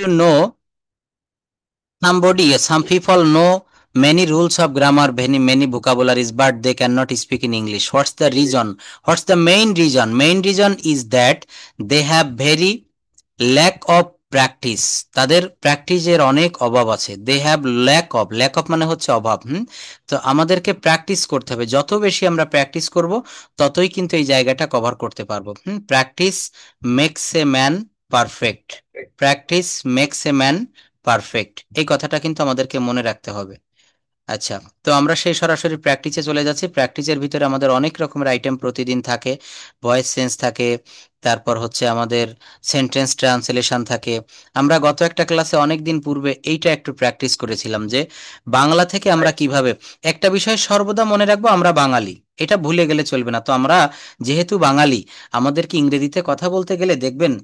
you know some people know many rules of grammar, many vocabularies, but they cannot speak in English. What's the reason? What's the main reason? Main reason is that they have very lack of practice. তাদের প্র্যাকটিসের অনেক অভাব আছে। They have lack of মানে হচ্ছে অভাব। তো আমাদেরকে প্র্যাকটিস করতে হবে, যত বেশি আমরা প্র্যাকটিস করব ততই কিন্তু এই জায়গাটা কভার করতে পারবো। Practice makes a man perfect. Practice makes a man perfect, এই কথাটা কিন্তু আমাদেরকে মনে রাখতে হবে। আচ্ছা, তো আমরা সেই সরাসরি প্র্যাকটিসে চলে যাচ্ছি। প্র্যাকটিসের ভিতরে আমাদের অনেক রকমের আইটেম প্রতিদিন থাকে। ভয়েস চেঞ্জ থাকে, তারপর হচ্ছে আমাদের সেন্টেন্স ট্রান্সলেশন থাকে। আমরা গত একটা ক্লাসে অনেক দিন পূর্বে এইটা একটু প্র্যাকটিস করেছিলাম যে বাংলা থেকে আমরা কিভাবে একটা বিষয় সর্বদা মনে রাখবো, আমরা বাঙালি, এটা ভুলে গেলে চলবে না। তো আমরা যেহেতু বাঙালি, আমাদেরকে ইংরেজিতে কথা বলতে গেলে দেখবেন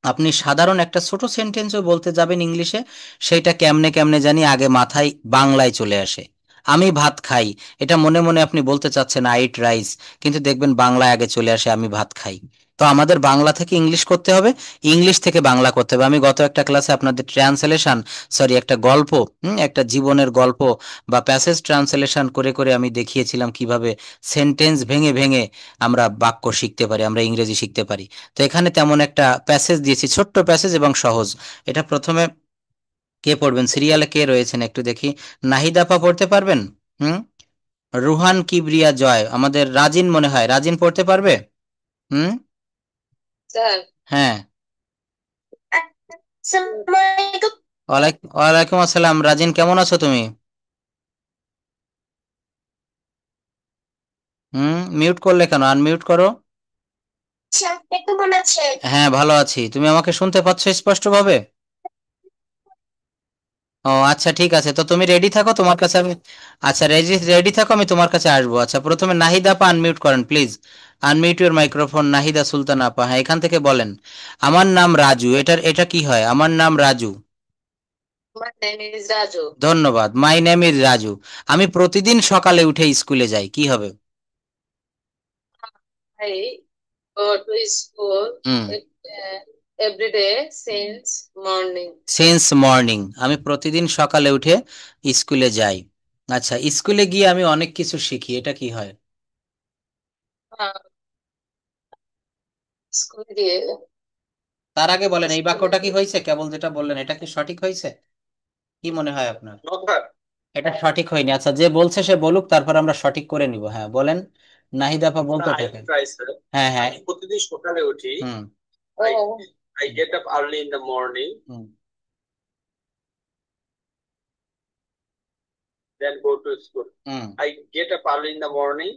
আপনি সাধারণ একটা ছোট সেন্টেন্সও বলতে যাবেন ইংলিশে, সেইটা কেমনে কেমনে জানি আগে মাথায় বাংলায় চলে আসে। আমি ভাত খাই, এটা মনে মনে আপনি বলতে চাচ্ছেন আই ইট রাইস, কিন্তু দেখবেন বাংলায় আগে চলে আসে আমি ভাত খাই। তো আমাদের বাংলা থেকে ইংলিশ করতে হবে, ইংলিশ থেকে বাংলা করতে হবে। আমি গত একটা ক্লাসে আপনাদের ট্রান্সলেশন, সরি একটা গল্প, একটা জীবনের গল্প বা প্যাসেজ ট্রান্সলেশন করে করে আমি দেখিয়েছিলাম কিভাবে সেন্টেন্স ভেঙে ভেঙে আমরা বাক্য শিখতে পারি, আমরা ইংরেজি শিখতে পারি। তো এখানে তেমন একটা প্যাসেজ দিয়েছি, ছোট্ট প্যাসেজ এবং সহজ। এটা প্রথমে কে পড়বেন, সিরিয়ালে কে রয়েছেন একটু দেখি। নাহিদাপা পড়তে পারবেন? হুম। রুহান কিবরিয়া জয়, আমাদের রাজিন মনে হয়, রাজিন পড়তে পারবে? হুম। স্যার, হ্যাঁ। আসসালামু আলাইকুম। ওয়ালাইকুম আসসালাম। রাজিন কেমন আছো তুমি? মিউট করলে কেন, আনমিউট করো। আচ্ছা, আপনি কেমন আছেন? হ্যাঁ ভালো আছি, তুমি আমাকে শুনতে পাচ্ছ স্পষ্টভাবে? ও আচ্ছা ঠিক আছে, তো তুমি রেডি থাকো, তোমার কাছে আমি, আচ্ছা রেডি রেডি থাকো, আমি তোমার কাছে আসবো। আচ্ছা প্রথমে নাহিদা আপা আনমিউট করেন please. Unmute your microphone, Nahida Sultana আপা। হ্যাঁ এখান থেকে বলেন। আমার নাম রাজু, এটা কি হয়? আমার নাম Raju. My name is Raju. ধন্যবাদ। My name is Raju. আমি প্রতিদিন সকালে উঠে স্কুলে যাই, কি হবে? I go to school hmm. every day since morning. Since morning, আমি প্রতিদিন সকালে উঠে স্কুলে যাই। আচ্ছা, স্কুলে গিয়ে আমি অনেক কিছু শিখি, এটা কি হয়? Uh, school দিয়ে তার আগে বলেন এই স্কুলে বাক্যটা কি হয়েছে, কেবল যেটা বললেন এটা কি সঠিক হয়েছে? কি মনে হয় আপনার? এটা সঠিক হয়নি। আচ্ছা যে বলছে সে বলুক, তারপর আমরা সঠিক করে নিব। হ্যাঁ বলেন। নাহিদ আপা বলতে থাকেন। হ্যাঁ হ্যাঁ। আমি প্রতিদিন সকালে উঠি। হুম। I Oh, I get up early in the morning, hmm. then go to school. Hmm. I get up early in the morning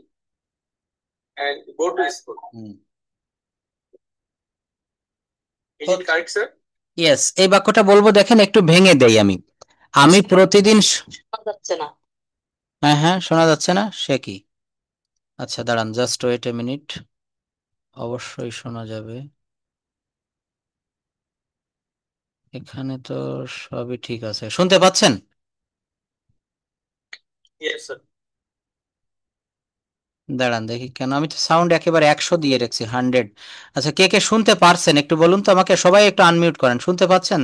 and go to school. Hmm. Is it correct, sir? Yes, এই বাক্যটা বলবো, দেখেন একটু ভেঙে দেই আমি। আমি প্রতিদিন শোনা যাচ্ছে না। হ্যাঁ হ্যাঁ শোনা যাচ্ছে না, সে কি? আচ্ছা দাঁড়ান, জাস্ট ওয়েট এ মিনিট, অবশ্যই শোনা যাবে। এখানে তো সবই ঠিক আছে, শুনতে পাচ্ছেন? Yes, sir. দাঁড়ান দেখি, কেন আমি তো সাউন্ড একেবারে 100 দিয়ে রেখেছি, 100। আচ্ছা কে কে শুনতে পারছেন একটু বলুন তো আমাকে, সবাই একটু আনমিউট করেন, শুনতে পাচ্ছেন?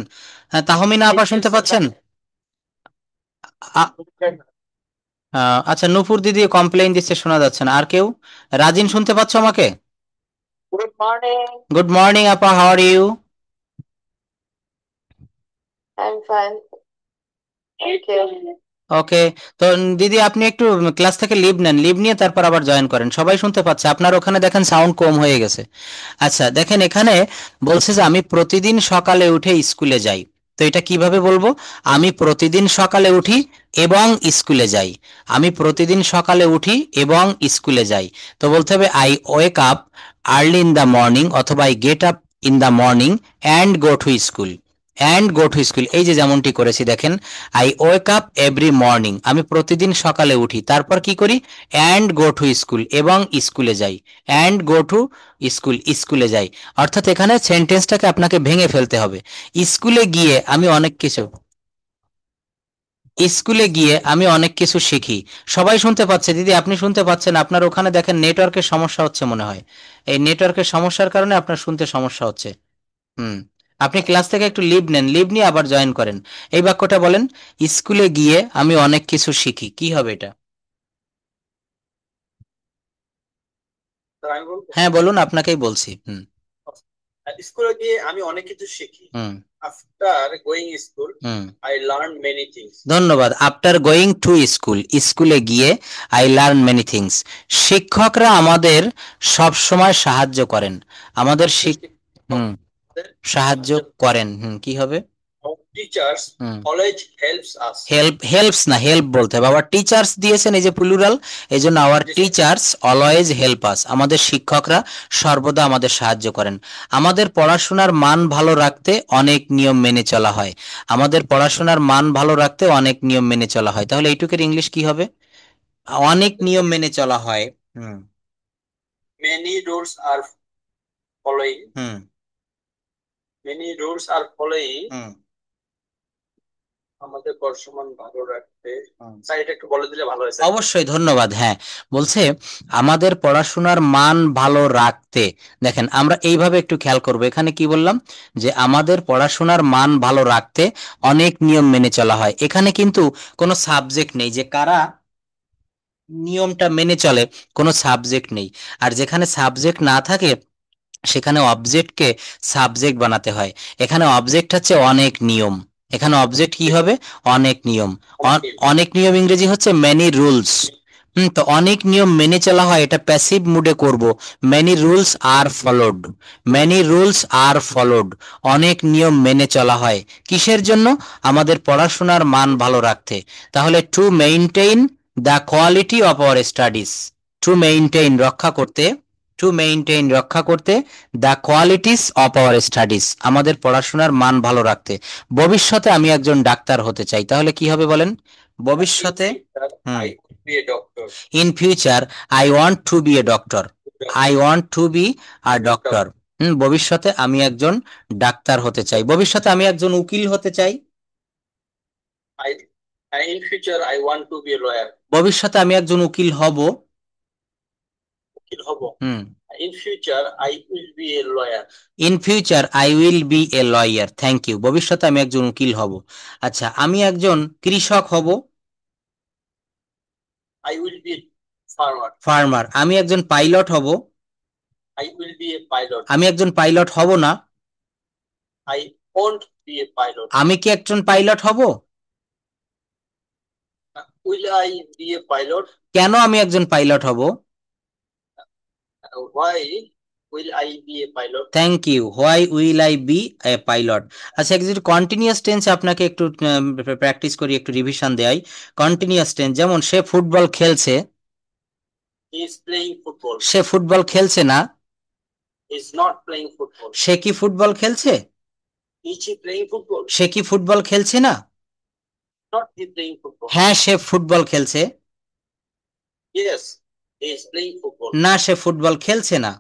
হ্যাঁ তাহমিনা আপা শুনতে পাচ্ছেন? আ- আচ্ছা নূপুর দিদি কমপ্লেইন দিচ্ছে শোনা যাচ্ছে না, আর কেউ? রাজিন শুনতে পাচ্ছ আমাকে? Good morning. গুড মর্নিং আপা, how are you? I'm fine. Thank you. Okay. তো দিদি আপনি একটু ক্লাস থেকে লিভ নেন, লিভ নিয়ে তারপর আবার জয়েন করেন। সবাই শুনতে পাচ্ছে, আপনার ওখানে দেখেন সাউন্ড কম হয়ে গেছে। আচ্ছা দেখেন এখানে বলছে যে আমি প্রতিদিন সকালে উঠে স্কুলে যাই। তো এটা কিভাবে বলবো? আমি প্রতিদিন সকালে উঠি এবং স্কুলে যাই। আমি প্রতিদিন সকালে উঠি এবং স্কুলে যাই। তো বলতে হবে I wake up early in the morning, অথবা I get up in the morning and go to school. And go to school, এই যে যেমনটি করেছি দেখেন, I wake up every morning, আমি প্রতিদিন সকালে উঠি, তারপর কি করি? অ্যান্ড গো টু স্কুল, এবং স্কুলে যাই। অ্যান্ড গো টু স্কুল, স্কুলে যাই। অর্থাৎ এখানে সেন্টেন্সটাকে আপনাকে ভেঙে ফেলতে হবে। স্কুলে গিয়ে আমি অনেক কিছু, স্কুলে গিয়ে আমি অনেক কিছু শিখি। সবাই শুনতে পাচ্ছে? দিদি আপনি শুনতে পাচ্ছেন? আপনার ওখানে দেখেন নেটওয়ার্কের সমস্যা হচ্ছে মনে হয়, এই নেটওয়ার্কের সমস্যার কারণে আপনার শুনতে সমস্যা হচ্ছে। হুম। আপনি ক্লাস থেকে একটু লিভ নেন, লিভ নিয়ে আবার জয়েন করেন। এই বাক্যটা বলেন, স্কুলে গিয়ে আমি অনেক কিছু শিখি। কি হবে এটা? স্যার আমি বলবো হ্যাঁ বলুন, আপনাকেই বলছি। স্কুলে গিয়ে আমি অনেক কিছু শিখি। Hmm after going school hmm I learn many things. ধন্যবাদ। আফটার গোয়িং টু স্কুল, স্কুলে গিয়ে আই লার্ন মেনি থিংস। শিক্ষকরা আমাদের সব সময় সাহায্য করেন। আমাদের হুম সাহায্য করেন। কি হবে? টিচার্স হুম অলওয়েজ হেল্পস আস। হেল্পস না, হেল্প বলতে হবে। আবার টিচার্স দিয়েছেন, এই যে প্লুরাল, এই জন্য our teachers always help us. আমাদের শিক্ষকরা সর্বদা আমাদের সাহায্য করেন। আমাদের পড়াশোনার মান ভালো রাখতে অনেক নিয়ম মেনে চলা হয়। আমাদের পড়াশোনার মান ভালো রাখতে অনেক নিয়ম মেনে চলা হয়। তাহলে এইটুকের ইংলিশ কি হবে? অনেক নিয়ম মেনে চলা হয়। মেনি রুলস আর ফলোইং। হুম মেনি রুলস আর ফলোইং হুম আমাদের পড়াশোনা ভালো রাখতে। স্যার এটা একটু বলে দিলে ভালো হয় স্যার। অবশ্যই, ধন্যবাদ। হ্যাঁ, বলছে আমাদের পড়াশোনার মান ভালো রাখতে। দেখেন, আমরা এইভাবে একটু খেয়াল করব। এখানে কি বললাম? যে আমাদের পড়াশোনার মান ভালো রাখতে অনেক নিয়ম মেনে চলা হয়। এখানে কিন্তু কোনো সাবজেক্ট নেই যে কারা নিয়মটা মেনে চলে, কোনো সাবজেক্ট নেই। আর যেখানে সাবজেক্ট না থাকে সেখানে অবজেক্টকে সাবজেক্ট বানাতে হয়। এখানে অবজেক্ট হচ্ছে অনেক নিয়ম। এখানে অবজেক্ট কি হবে? অনেক নিয়ম। অনেক নিয়ম ইংরেজি হচ্ছে মেনি রুলস। তো অনেক নিয়ম মেনে চলা হয়, এটা প্যাসিভ মুডে করব। Many rules are followed. Many rules are followed. অনেক নিয়ম মেনে চলা হয় কিসের জন্য? আমাদের পড়াশোনার মান ভালো রাখতে। তাহলে to maintain the quality of our studies. To maintain রক্ষা করতে, টু মেইনটেইন রক্ষা করতে, the qualities of our studies আমাদের পড়াশোনার মান ভালো রাখতে। ভবিষ্যতে আমি একজন ডাক্তার হতে চাই। তাহলে কি হবে বলেন? ভবিষ্যতে in future I want to be a doctor. I want to be a doctor. ভবিষ্যতে আমি একজন ডাক্তার হতে চাই। ভবিষ্যতে আমি একজন উকিল হতে চাই। In future I want to be a lawyer. ভবিষ্যতে আমি একজন উকিল হব। উকিল হব। In future I will be a lawyer. In future I will be a lawyer. Thank you. ভবিষ্যতে আমি একজন উকিল হব। আচ্ছা, আমি একজন কৃষক হব। I will be farmer. Farmer. আমি একজন পাইলট হব। I will be a pilot. আমি একজন পাইলট হব না। I won't be a pilot. আমি কি একজন পাইলট হব? Will I be a pilot. কেন আমি একজন পাইলট হব? Why will I be a pilot. Thank you. Why will I be a pilot. আচ্ছা, একটু কন্টিনিউয়াস টেন্স আপনাকে একটু প্র্যাকটিস করি, একটু রিভিশন দেয়। কন্টিনিউয়াস টেন্স, যেমন সে ফুটবল খেলছে। He is playing football. সে ফুটবল খেলছে না। He is not playing football. সে কি ফুটবল খেলছে? Is he playing football? সে কি ফুটবল খেলছে না? Not he playing football. হ্যাঁ, সে ফুটবল খেলছে। Yes, he is playing football. না, সে ফুটবল খেলছে না।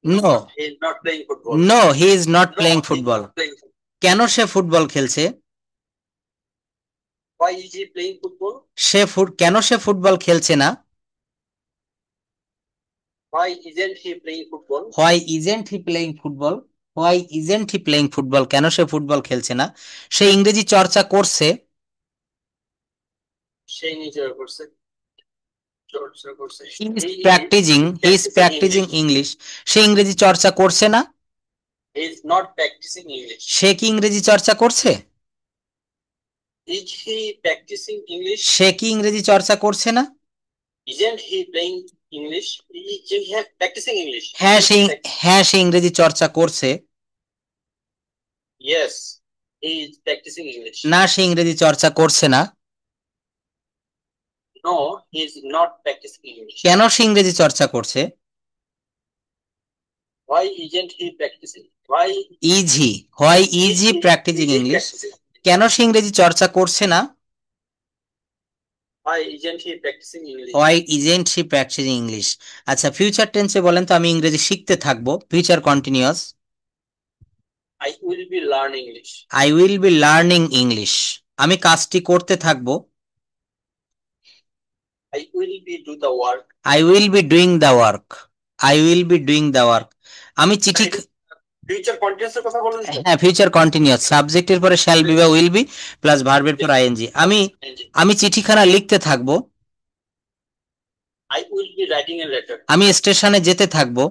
No, he is not playing football. No, he is not playing football. কেন সে ফুটবল খেলছে? Why is he playing football? কেন সে ফুটবল খেলছে না? Why isn't he playing football? Why isn't he playing football? Why isn't he playing football? কেন সে football খেলছে না? সে ইংরেজি চর্চা করছে। সে নিজের করছে, চর্চা করছে। He is practising English. সে ইংরেজি চর্চা করছে না। He is not practising English. সে কি ইংরেজি চর্চা করছে? Is he practising English? সে কি ইংরেজি চর্চা করছে না? Isn't he playing English? Is he practicing English? হ্যাঁ, সে ইংরেজি চর্চা করছে। Yes, he is practicing English. না, সে ইংরেজি চর্চা করছে না। No, he is not practicing English. কেন সে ইংরেজি চর্চা করছে? Why isn't he practicing? Why why is he practising English? কেন সে ইংরেজি চর্চা করছে না? Why isn't he practicing English? Why isn't he practising English. আচ্ছা, ফিউচার টেন্সে বলেন তো আমি ইংরেজি শিখতে থাকবো। Future continuous. I will be learning English. I will be learning English. আমি কাজটি করতে থাকবো। I will be do the work. I will be doing the work. I will be doing the work. আমি চিঠি ফিউচার কন্টিনিউয়াস এর কথা বলেন তো? হ্যাঁ ফিউচার কন্টিনিউয়াস, সাবজেক্টের পরে শ্যাল বি বা উইল বি প্লাস ভার্বের পর আইএনজি। আমি চিঠিখানা লিখতে থাকবো। I will be writing a letter. আমি স্টেশনে যেতে থাকবো।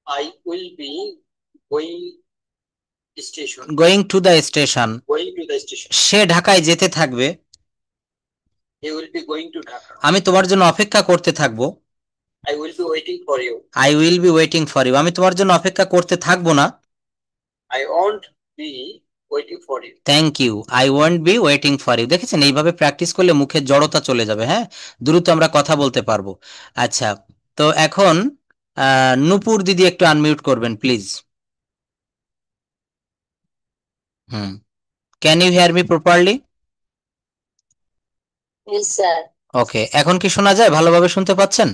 I will be going station. Going to the station. Going to the station. সে ঢাকায় যেতে থাকবে। He will be going to Dhaka. আমি তোমার জন্য অপেক্ষা করতে থাকবো। I will be waiting for you. I will be waiting for you. আমি তোমার জন্য অপেক্ষা করতে থাকবো না। I won't be waiting for you. Thank you, I won't be waiting for you. দেখেছেন, এইভাবে প্র্যাকটিস করলে মুখের জড়তা চলে যাবে। হ্যাঁ, দ্রুত আমরা কথা বলতে পারবো। আচ্ছা, তো এখন নূপুর দিদি একটু আনমিউট করবেন please. Can you hear me properly? Yes, sir. Okay, এখন কি শোনা যায়? ভালোভাবে শুনতে পাচ্ছেন?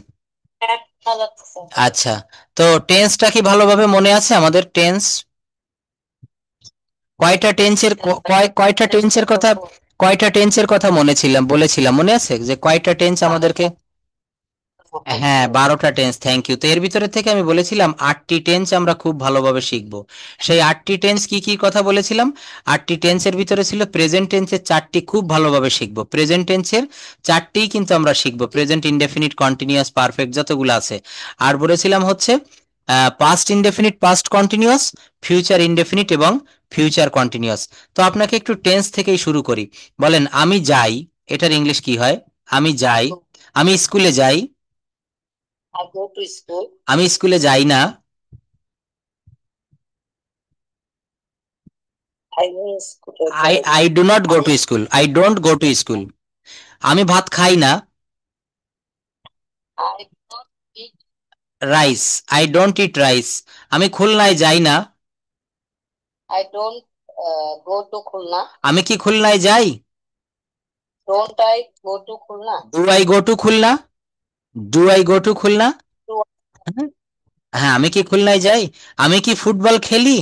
আচ্ছা, তো টেন্সটা কি ভালোভাবে মনে আছে আমাদের? টেন্স কয়টা টেন্সের কথা বলেছিলাম মনে আছে যে কয়টা টেন্স আমাদেরকে? হ্যাঁ, 12টা টেন্স। Thank you. তো এর ভিতরে থেকে আমি বলেছিলাম 8টি টেন্স আমরা খুব ভালোভাবে শিখবো। সেই 8টি টেন্স কি কি কথা বলেছিলাম? 8টি টেন্সের ভিতরে ছিল প্রেজেন্ট টেন্সের 4টি খুব ভালোভাবে শিখবো। প্রেজেন্ট টেন্সের 4টিই কিন্তু আমরা শিখবো, প্রেজেন্ট ইনডেফিনিট, কন্টিনিউয়াস, পারফেক্ট যতগুলো আছে। আর বলেছিলাম হচ্ছে past indefinite, past continuous, future indefinite এবং ফিউচার কন্টিনিউয়াস। তো আপনাকে একটু টেন্স থেকেই শুরু করি। বলেন আমি যাই, এটার ইংলিশ কি হয়? আমি যাই। আমি স্কুলে যাই। I go to school. আমি স্কুলে যাই না। I go to school. I do not go to school. I don't go to school. আমি ভাত খাই না। I don't eat. Rice. I don't eat rice. আমি খুলনায় যাই না। I don't go to Khulna. আমি কি খুলনায় যাই? Don't I go to Khulna? Do I go to Khulna? Do I go to Khulna? Do, হ্যাঁ, আমি কি খুলনায় যাই? আমি কি ফুটবল খেলি?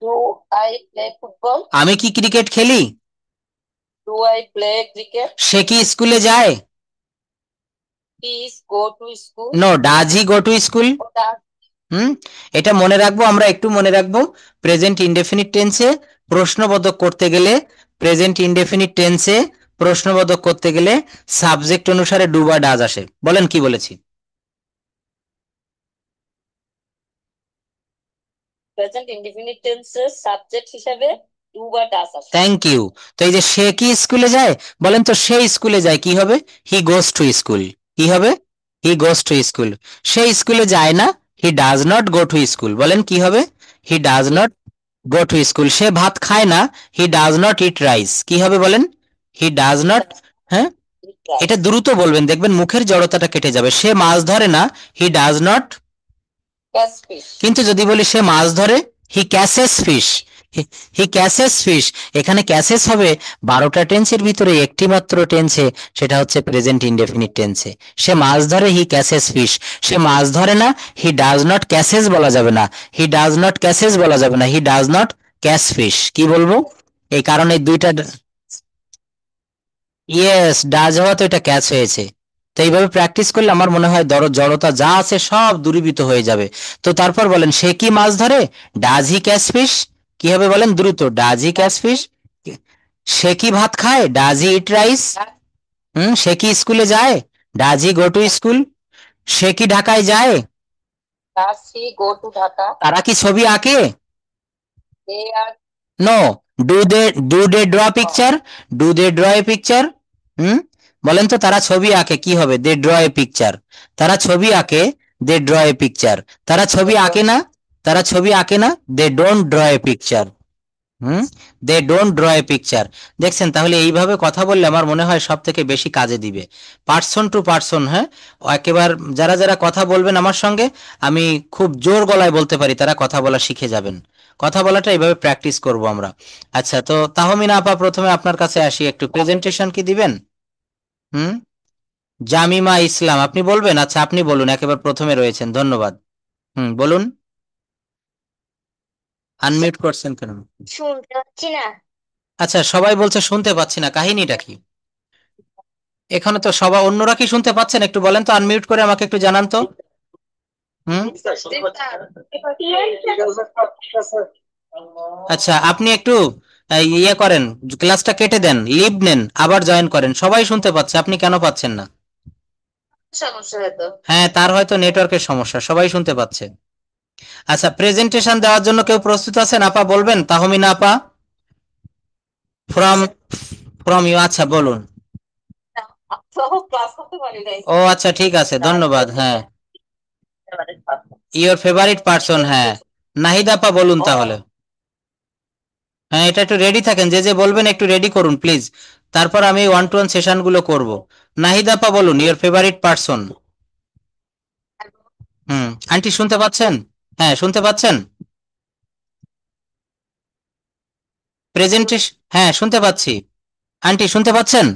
do I play football? আমি কি ক্রিকেট খেলি? Do I play cricket? সে কি স্কুলে যায়? Please go to school. No, does he go to school? Or does এটা মনে রাখবো, আমরা একটু মনে রাখবো। প্রেজেন্ট ইনডেফিনিট টেন্সে প্রশ্নবোধক করতে গেলে, সাবজেক্ট অনুসারে ডু বা ডাজ আসে। বলেন কি বলেছি? present indefinite tense subject হিসাবে do বা does আসে। Thank you. তো এই যে সে কি স্কুলে যায়, বলেন তো সে স্কুলে যায়, কি হবে? হি গোস টু স্কুল। কি হবে? হি গোস টু স্কুল। সে স্কুলে যায় না, he does not go to school. বলেন কি হবে? He does not go to school. সে ভাত খায় না, he does not eat rice. কি হবে বলেন? He does not. হ্যাঁ, এটা দ্রুত বলবেন, দেখবেন মুখের জড়তাটা কেটে যাবে। সে মাছ ধরে না, he does not. catch fish. কিন্তু যদি বলি সে মাছ ধরে, হি ক্যাচেস ফিশ। হি ক্যাচেস ফিশ। এখানে ক্যাচেস হবে 12টা টেন্সের ভিতরে একটি মাত্র টেন্সে, সেটা হচ্ছে প্রেজেন্ট ইনডেফিনিট টেন্সে। সে মাছ ধরে, হি ক্যাচেস ফিশ। সে মাছ ধরে না, হি ডাজ নট ক্যাচেস বলা যাবে না। হি ডাজ নট ক্যাচেস বলা যাবে না, he does not catch fish. কি বলবো? এই কারণে দুইটা ইয়েস, ডাজ হওয়া তো এটা ক্যাচ হয়েছে। তো এইভাবে প্র্যাকটিস করলে আমার মনে হয় জড়তা যা আছে সব দূরীভূত হয়ে যাবে। তো তারপর বলেন সে কি মাছ ধরে? Does he catch fish? কি হবে বলেন দ্রুত? Does he catch fish. সে কি ভাত খায়? Does he eat rice? সে কি স্কুলে যায়? Does he go to school? সে কি ঢাকায় যায়? Does he go to Dhaka? তারা কি ছবি আঁকে? They are no. Do they draw picture? Do they draw a picture? বলেন তো তারা ছবি আঁকে, কি হবে? They draw a picture. তারা ছবি আঁকে, দে ড্র এ পিকচার। তারা ছবি আঁকে না, they don't draw a picture. They don't draw a picture. দেখছেন, তাহলে এইভাবে কথা বললে আমার মনে হয় সব থেকে বেশি কাজে দিবে। পার্সন টু পার্সন, হ্যাঁ, একেবারে যারা যারা কথা বলবেন আমার সঙ্গে, আমি খুব জোর গলায় বলতে পারি, তারা কথা বলা শিখে যাবেন। কথা বলাটা এইভাবে প্র্যাকটিস করব আমরা। আচ্ছা, তো তাহমিনা আপা, প্রথমে আপনার কাছে আসি, একটু প্রেজেন্টেশন কি দিবেন? জামিমা ইসলাম, আপনি বলবেন? আচ্ছা, আপনি বলুন, একেবারে প্রথমে রয়েছেন, ধন্যবাদ। বলুন। আনমিউট করছেন কেন? শুনতে পাচ্ছি না। আচ্ছা, সবাই বলছে শুনতে পাচ্ছি না, কাহিনীটা কি? এখানে তো সবাই, অন্যরা কি শুনতে পাচ্ছেন? একটু বলেন তো, আনমিউট করে আমাকে একটু জানান তো। হুম, স্যার শুনতে পাচ্ছেন? ঠিক আছে, ঠিক আছে। আচ্ছা, আপনি একটু ইয়ে করেন, ক্লাসটা কেটে দেন, লিভ নেন, আবার জয়েন করেন। সবাই শুনতে পাচ্ছে, আপনি কেন পাচ্ছেন না? সমস্যা হয়তো। হ্যাঁ, তার হয়তো নেটওয়ার্কের সমস্যা, সবাই শুনতে পাচ্ছে। আচ্ছা, প্রেজেন্টেশন দেওয়ার জন্য কেউ প্রস্তুত আছেন? আপা বলবেন, তাহমিনা আপা, ফ্রম ফ্রম ইউ। আচ্ছা, বলুন। ক্লাস করতে পারি নাই। ও আচ্ছা, ঠিক আছে, ধন্যবাদ। হ্যাঁ, ইওর ফেভারিট পারসন, হ্যাঁ, নাহিদ আপা বলুন তাহলে। হ্যাঁ, এটা একটু রেডি থাকেন, যে যে বলবেন একটু রেডি করুন প্লিজ, তারপর আমি 1-to-1 সেশনগুলো করব। নাহিদ আপা বলুন, ইওর ফেভারিট পারসন। আন্টি শুনতে পাচ্ছেন? হ্যাঁ, শুনতে পাচ্ছেন? প্রেজেন্টেশন, হ্যাঁ শুনতে পাচ্ছি। আন্টি শুনতে পাচ্ছেন?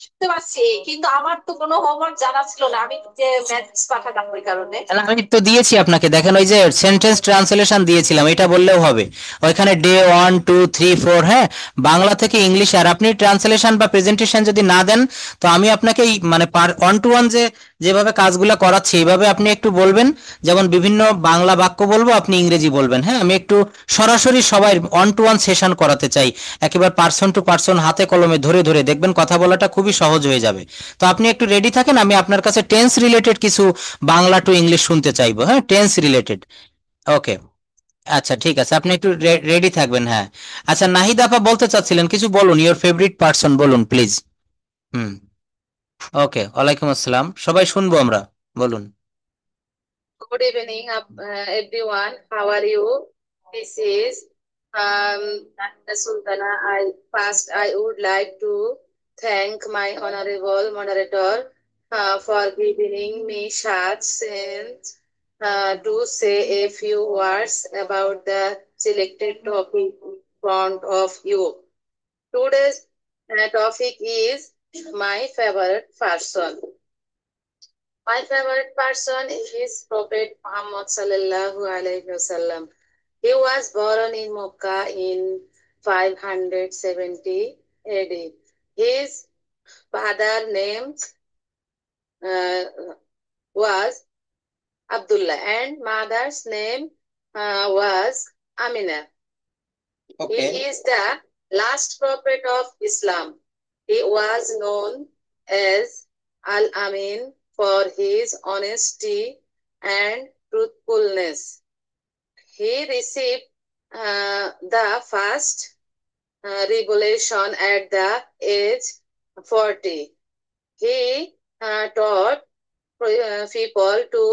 শুনতে পাচ্ছি, কিন্তু আমার তো কোনো হোমওয়ার্ক জানা ছিল না, আমি যে মেসেজ পাঠালাম ওই কারণে। না, আমি তো দিয়েছি আপনাকে, দেখেন ওই যে সেন্টেন্স ট্রান্সলেশন দিয়েছিলাম, এটা বললেও হবে। ওইখানে ডে 1, 2, 3, 4, হ্যাঁ, বাংলা থেকে ইংলিশে। আর আপনি ট্রান্সলেশন বা প্রেজেন্টেশন যদি না দেন, তো আমি আপনাকে মানে 1-to-1 যেভাবে কাজগুলো করাচ্ছি, এইভাবে আপনি একটু বলবেন। যেমন বিভিন্ন বাংলা বাক্য বলবো, আপনি ইংরেজি বলবেন। হ্যাঁ, আমি একটু সরাসরি সবাই 1-to-1 সেশন করাতে চাই, একেবারে পার্সন টু পার্সন, হাতে কলমে ধরে ধরে, দেখবেন কথা বলাটা খুবই সহজ হয়ে যাবে। তো আপনি একটু রেডি থাকেন, আমি আপনার কাছে টেন্স রিলেটেড কিছু বাংলা টু ইংলিশ শুনতে চাইবো। হ্যাঁ, টেন্স রিলেটেড। ওকে, আচ্ছা ঠিক আছে, আপনি একটু রেডি থাকবেন। হ্যাঁ, আচ্ছা, নাহিদ আপা বলতে চাচ্ছিলেন কিছু, বলুন, ইওর ফেভারিট পারসন বলুন প্লিজ। হুম, ওকে, ওয়ালাইকুম আসসালাম, সবাই শুনবো আমরা, বলুন। Good evening, everyone. How are you? This is Sultana. I would like to thank my honorable moderator for giving me such chance to say a few words about the selected topic in front of you. Today's topic is my favorite person. My favorite person is Prophet Muhammad sallallahu alaihi wasallam. He was born in Mecca in 570 AD. His father name uh, was Abdullah and mother's name was Amina. Okay. He is the last prophet of Islam. He was known as Al-Amin for his honesty and truthfulness. He received the first revelation at the age 40. He taught people to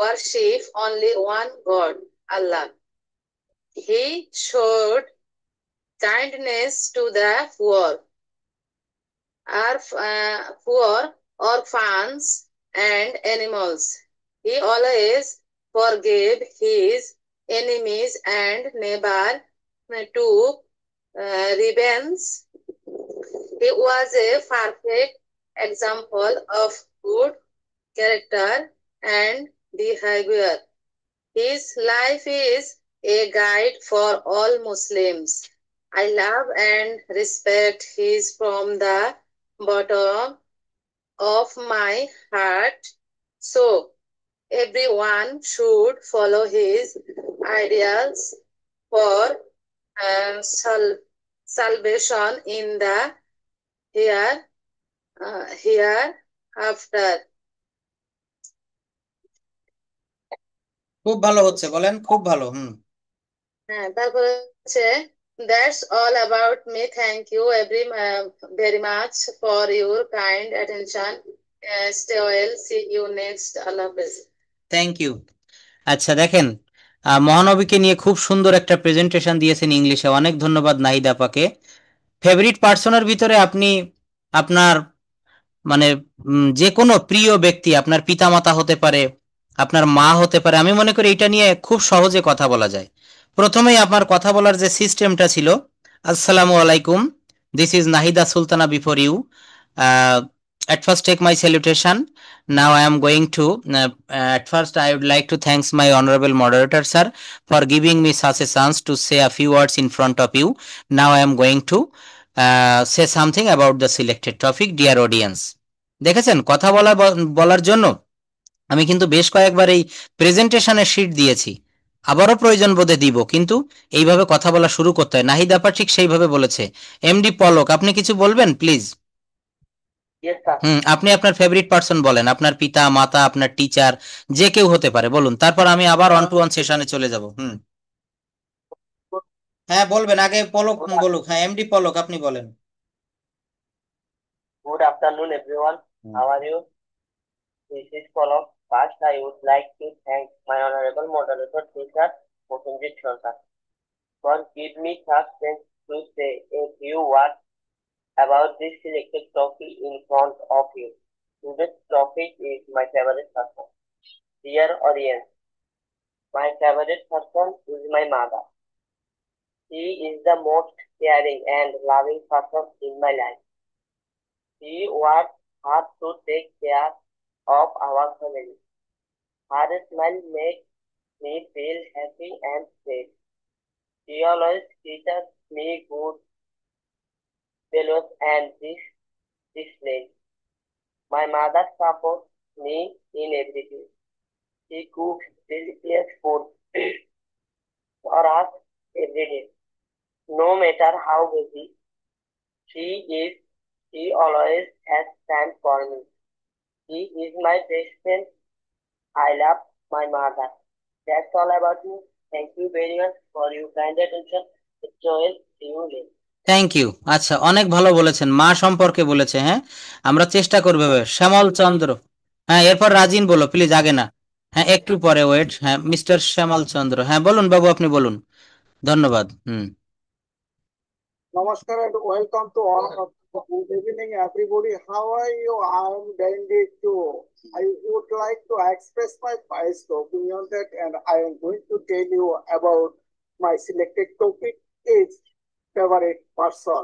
worship only one God, Allah. He showed kindness to the poor, orphans, and animals. He always forgave his enemies and never took revenge. He was a perfect example of good character and behavior. His life is a guide for all Muslims. I love and respect his from the bottom of my heart. So everyone should follow his ideals for salvation in the hereafter. খুব ভালো হচ্ছে, বলেন, খুব ভালো। হ্যাঁ, তারপরে হচ্ছে that's all about me. Thank you very much for your kind attention. Stay well. See you next. Allah Hafiz. Thank you. আচ্ছা দেখেন, মহানবীকে নিয়ে খুব সুন্দর একটা প্রেজেন্টেশন দিয়েছেন ইংলিশে, অনেক ধন্যবাদ নাহিদ আপাকে। ফেভারিট পার্সনের ভিতরে আপনি আপনার মানে যে কোনো প্রিয় ব্যক্তি, আপনার পিতামাতা হতে পারে, আপনার মা হতে পারে, আমি মনে করি এটা নিয়ে খুব সহজে কথা বলা যায়। প্রথমেই আপনার কথা বলার যে সিস্টেমটা ছিল, আসসালামু আলাইকুম, this is Nahida Sultana before you, at first take my salutation. Now I am going to at first I would like to thanks my honorable moderator sir for giving me such a chance to say a few words in front of you. Now I am going to say something about the selected topic, dear audience. দেখেছেন কথা বলার জন্য আমি কিন্তু বেশ কয়েকবার এই প্রেজেন্টেশনের sheet দিয়েছি, আবারও প্রয়োজন বোধে দিব, কিন্তু এইভাবে কথা বলা শুরু করতে হয়। নাহিদ আপা ঠিক সেইভাবে বলেছে। এমডি পলক, আপনি কিছু বলবেন প্লিজ? আপনি আপনার ফেভারিট পারসন বলেন, আপনার পিতা মাতা, আপনার টিচার, যে কেউ হতে পারে, বলুন। তারপর আমি আবার ওয়ান টু ওয়ান সেশনে চলে যাব। হ্যাঁ বলবেন, আগে পলক বলুক। হ্যাঁ এমডি পলক আপনি বলেন। Good afternoon, everyone. How are you? This is Polok. First, I would like to thank my honorable moderator, teacher, Mohanjit Sharma, for giving me such chance to say a few words about this selected topic in front of you. Today's topic is my favorite person. Dear audience, my favorite person is my mother. She is the most caring and loving person in my life. She works hard to take care of our family. Her smile makes me feel happy and safe. She always teaches me good values and discipline. My mother supports me in everything. She cooks delicious food for us every day. No matter how busy she is, she always has time for me. She is my best friend. I love my mother. That's all about me. Thank you very much for your kind attention. Joel, see you later. Thank you. আচ্ছা, অনেক ভালো বলেছেন, মা সম্পর্কে বলেছে। হ্যাঁ আমরা চেষ্টা করবো। শ্যামল চন্দ্র, হ্যাঁ এরপর রাজিন বলো প্লিজ, আগে না। হ্যাঁ একটু পরে ওয়েট। হ্যাঁ মিস্টার শ্যামল চন্দ্র, হ্যাঁ বলুন বাবু, আপনি বলুন। ধন্যবাদ। Namaskar and welcome to all of you. Good evening, everybody. How are you? I am Dandy too. I would like to express my biased opinion that, and I am going to tell you about my selected topic is favorite person.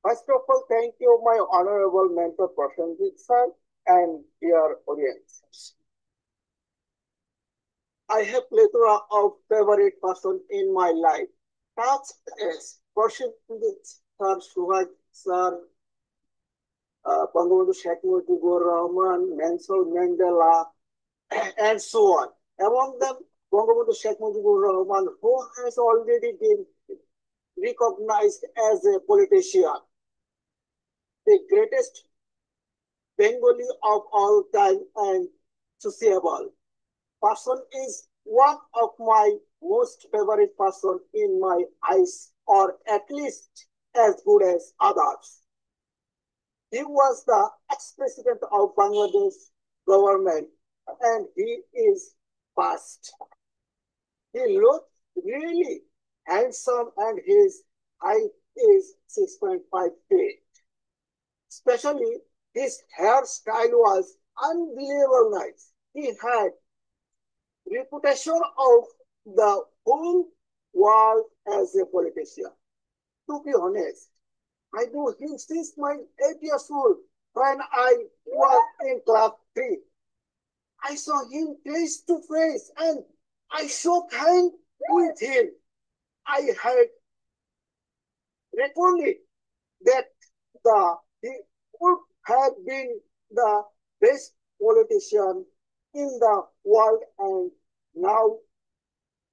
First of all, thank you, my honorable mentor, Prasanjit sir, and dear audience. I have plethora of favorite person in my life. Such as Prasanjit sir, Suhaj sir, Bangabandhu Sheikh Mujibur Rahman, Nelson Mandela, and so on. Among them, Bangabandhu Sheikh Mujibur Rahman, who has already been recognized as a politician, the greatest Bengali of all time and sociable person, is one of my most favorite person in my eyes, or at least as good as others. He was the ex-president of Bangladesh government, and he is past. He looks really handsome, and his height is 6.5 feet. Especially his hairstyle was unbelievable nice. He had reputation of the whole world as a politician. To be honest, I knew him since my 8 years old when I was in class 3. I saw him face to face and I shook hands with him. I had recorded that he would have been the best politician in the world, and now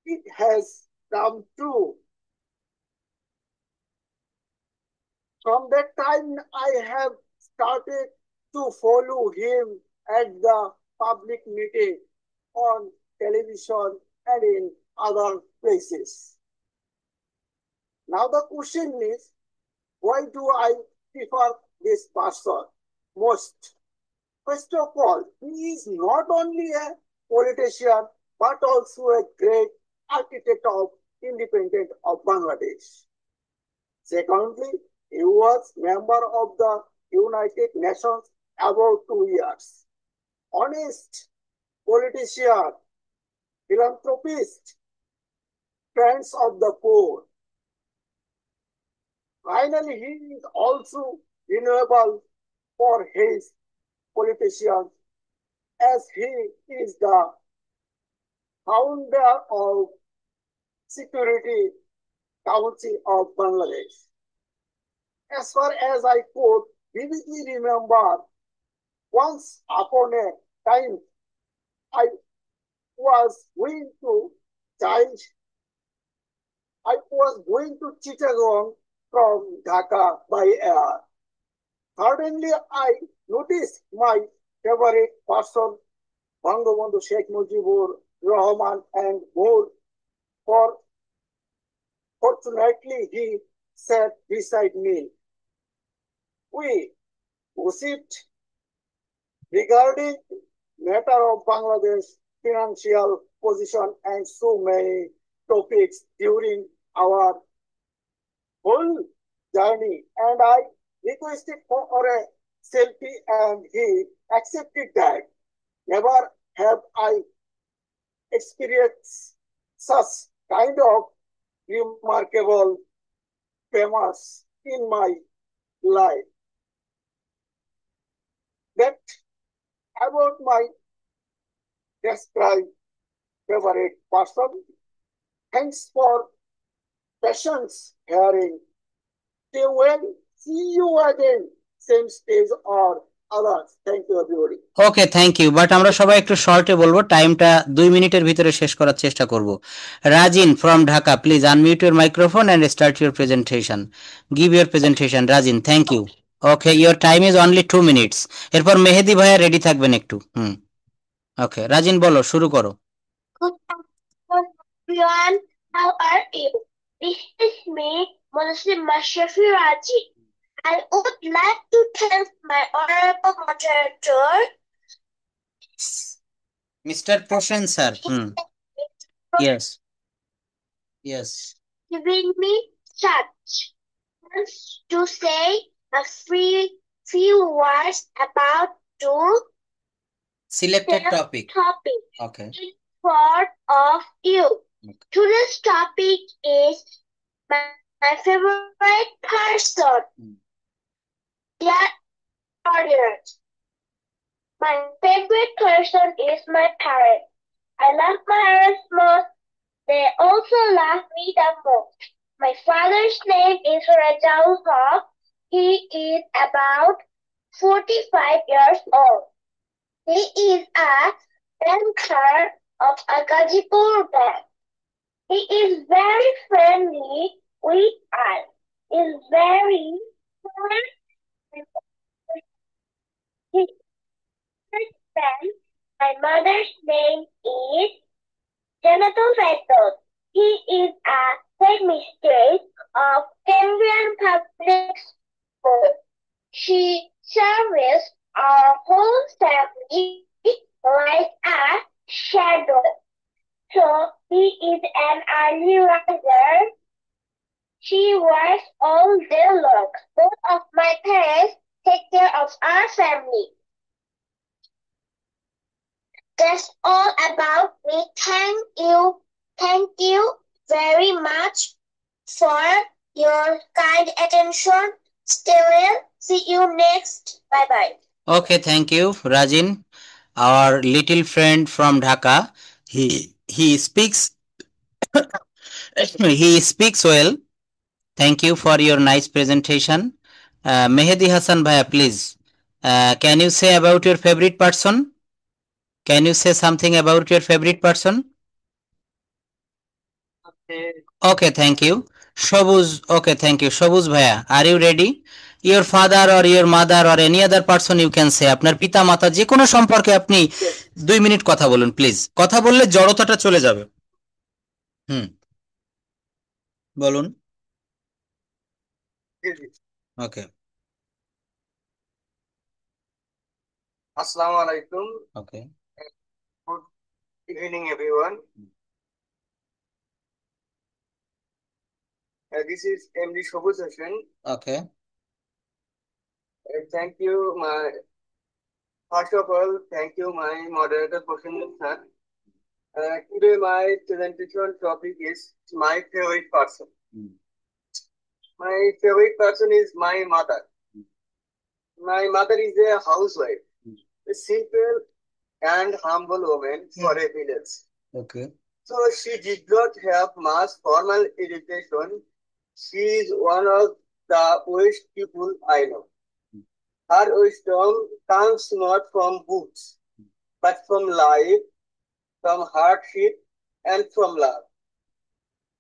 it has come true. From that time, I have started to follow him at the public meeting on television and in other places. Now the question is, why do I prefer this person most? First of all, he is not only a politician, but also a great architect of independence of Bangladesh. Secondly, he was member of the United Nations about 2 years. Honest politician, philanthropist, friends of the poor. Finally, he is also renewable for his politician, as he is the founder of Security Council of Bangladesh. as far as I could vividly remember, once upon a time I was going to child. I was going to Chittagong from Dhaka by air. Suddenly, I noticed my favorite person, Bangabandhu Sheikh Mujibur Rahman, and more. Fortunately, he sat beside me. We gossiped regarding matter of Bangladesh financial position and so many topics during our whole journey, and I requested for a selfie and he accepted that. Never have I experienced such kind of remarkable famous in my life. That about my described favorite person. Thanks for patience hearing. Stay well. See you again. Same stage or others. Thank you everybody. Okay, thank you. But আমরা সবাই একটু শর্টে বলবো, টাইমটা 2 মিনিটের ভিতরে শেষ করার চেষ্টা করব। Rajin from Dhaka, please unmute your microphone and start your presentation. Give your presentation Rajin. Thank you. Okay, your time is only 2 minutes. এরপর মেহেদি ভাইয়া রেডি থাকবেন একটু। ওকে রাজিন, বলো, শুরু করো। Good afternoon, everyone. How are you? This is me, Muslim Mashrafi Raji. I would like to thank my honorable moderator, Mr. Proshen sir. Yes. Yes. giving me such chance to say a few words about two Selected topic. Okay. in front of you. Okay. Today's topic is my favorite person. Dear audience, my favorite person is my parents. I love my parents most. They also love me the most. My father's name is Rajaul Haq. He is about 45 years old. He is a banker of a Gazipur bank. He is very friendly with us. He is very my mother's name is Janatul Faitul. He is a headmistress of Cambrian Public School. She serves our whole family like a shadow. So he is an early riser. She works all day long. Both of my parents take care of our family. That's all about me. Thank you very much for your kind attention. Stay well. See you next. Bye bye. Okay, thank you, Rajin. Our little friend from Dhaka. He speaks he speaks well. Thank you for your nice presentation. Mehdi Hassan Bhaiya, please. Can you say about your favorite person? Can you say something about your favorite person? Okay, thank you. Shobuz, okay, thank you. Shobuz Bhaiya, are you ready? Your father or your mother or any other person you can say. আপনার পিতা মাতা যে কোনো সম্পর্কে আপনি 2 minute কথা বলুন please. কথা বললে জড়তাটা চলে যাবে। বলুন। ওকে। Assalamu alaikum. Okay. Good evening, everyone. This is MD Shobuz Hassan. Okay. Thank you, first of all, thank you, my moderator, Proshen sir. Today, my presentation topic is my favorite person. My favorite person is my mother. My mother is a housewife, a simple and humble woman for a village. Okay. So she did not have much formal education. She is one of the West people I know. Her wisdom comes not from books, but from life, from hardship, and from love.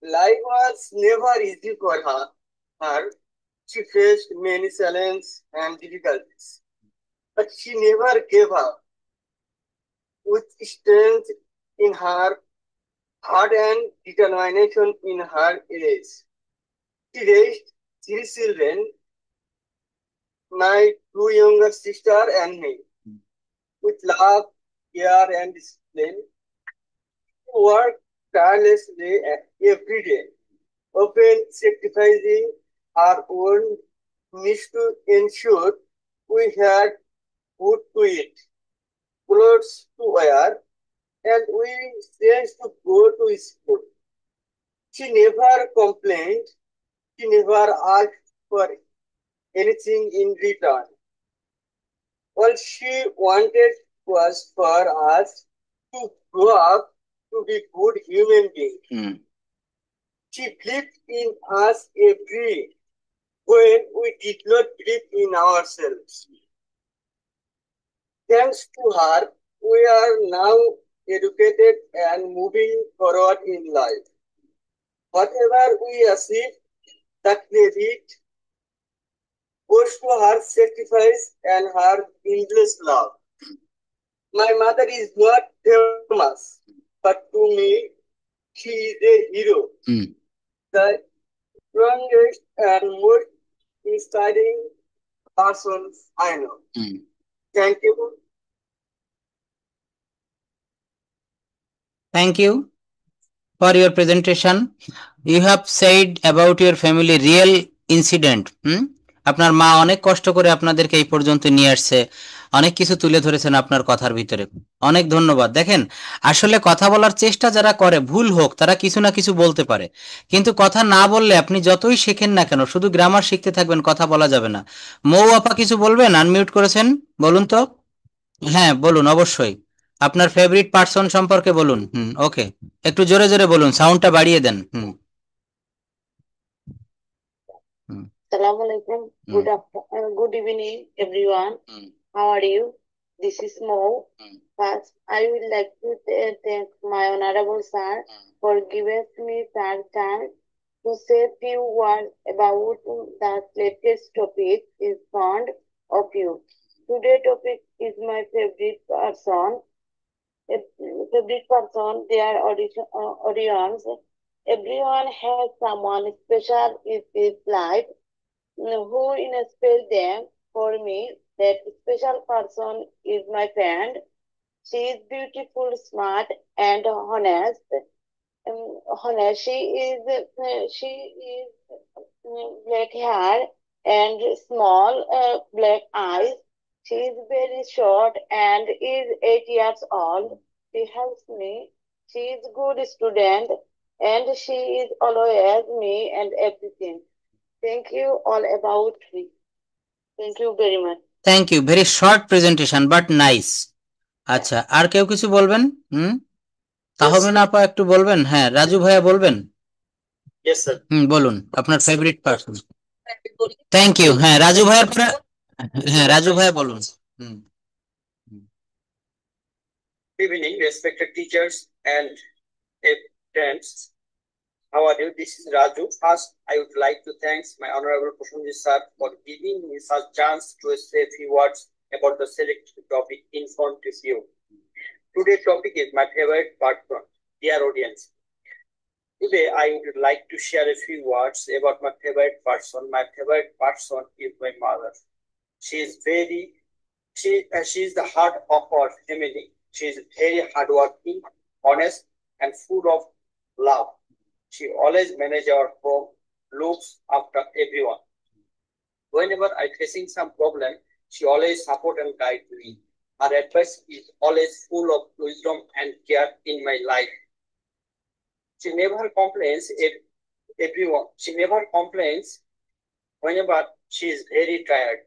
Life was never easy for her. She faced many challenges and difficulties, but she never gave up. With strength in her heart and determination in her eyes, she raised three children, my two younger sister and me, with love, care, and discipline. She worked tirelessly every day, often sacrificing our own needs to ensure we had food to eat, clothes to wear, and we chance to go to school. She never complained. She never asked for anything in return. All she wanted was for us to grow up to be good human beings. She believed in us every when we did not believe in ourselves. Thanks to her, we are now educated and moving forward in life. Whatever we achieve, the credit goes to her sacrifice and her endless love. My mother is not famous, but to me, she is a hero. The strongest and most inspiring person I know. Thank you. Thank you for your presentation. You have said about your family real incident. আপনার মা অনেক কষ্ট করে আপনাদেরকে এই পর্যন্ত নিয়ে আসছে, অনেক কিছু তুলে ধরেছেন আপনার কথার ভিতরে। অনেক ধন্যবাদ। দেখেন, আসলে কথা বলার চেষ্টা যারা করে, ভুল হোক, তারা কিছু না কিছু বলতে পারে, কিন্তু কথা না বললে আপনি যতই শেখেন না কেন, শুধু গ্রামার শিখতে থাকবেন, কথা বলা যাবে না। মৌ আপা কিছু বলবেন? আনমিউট করেছেন, বলুন তো। হ্যাঁ বলুন, অবশ্যই আপনার ফেভারিট পারসন সম্পর্কে বলুন। ওকে, একটু জোরে জোরে বলুন, সাউন্ডটা বাড়িয়ে দেন। Assalamu alaikum. Good evening, everyone. How are you? This is Mo. First, I would like to thank my honorable sir for giving me the chance to say a few words about the latest topic in front of you. Today's topic is my favorite person. Their audience. Everyone has someone special in his life who inspires them. For me, that special person is my friend. She is beautiful, smart, and honest. She is black hair and small black eyes. She is very short and is 8 years old. She helps me. She is good student and she is always me and everything. Thank you all about me. Thank you very much. Thank you. Very short presentation but nice. আচ্ছা, আর কেউ কিছু বলবেন? তাহমিনা আপা একটু বলবেন? হ্যাঁ, রাজু ভাইয়া বলবেন? Yes sir. বলুন আপনার ফেভারিট পারসন। Thank you. হ্যাঁ, রাজু ভাইয়ের পরে, হ্যাঁ রাজু ভাইয়া বলুন। Good evening, respected teachers and friends. How are you? This is Raju. First, I would like to thank my honorable Prosenjit sir for giving me such chance to say a few words about the selected topic in front of you. Today's topic is my favorite person. Dear audience, today I would like to share a few words about my favorite person. My favorite person is my mother. She is the heart of our family. She is very hardworking, honest, and full of love. She always manages our home, looks after everyone. Whenever I'm facing some problem, she always supports and guides me. Her advice is always full of wisdom and care in my life. She never complains She never complains whenever she is very tired.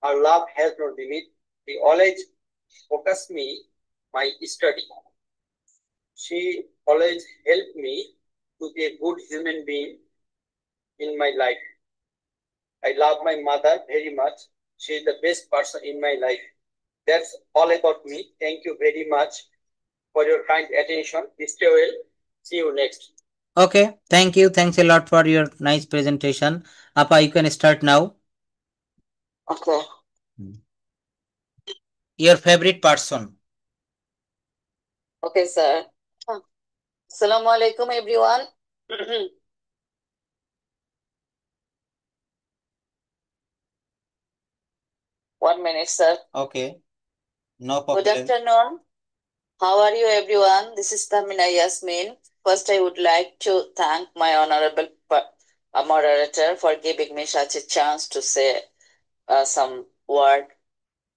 Her love has no limit. She always focus me my study. She always helped me to be a good human being in my life. I love my mother very much. She is the best person in my life. That's all about me. Thank you very much for your kind attention. Stay well. See you next. Okay, thank you. Thanks a lot for your nice presentation. Appa, you can start now. Okay. Your favorite person. Okay, sir. Assalamu alaikum, everyone. 1 minute, sir. Okay, no Good problem. afternoon. How are you, everyone? This is Tamina Yasmin. First, I would like to thank my honorable moderator for giving me such a chance to say some word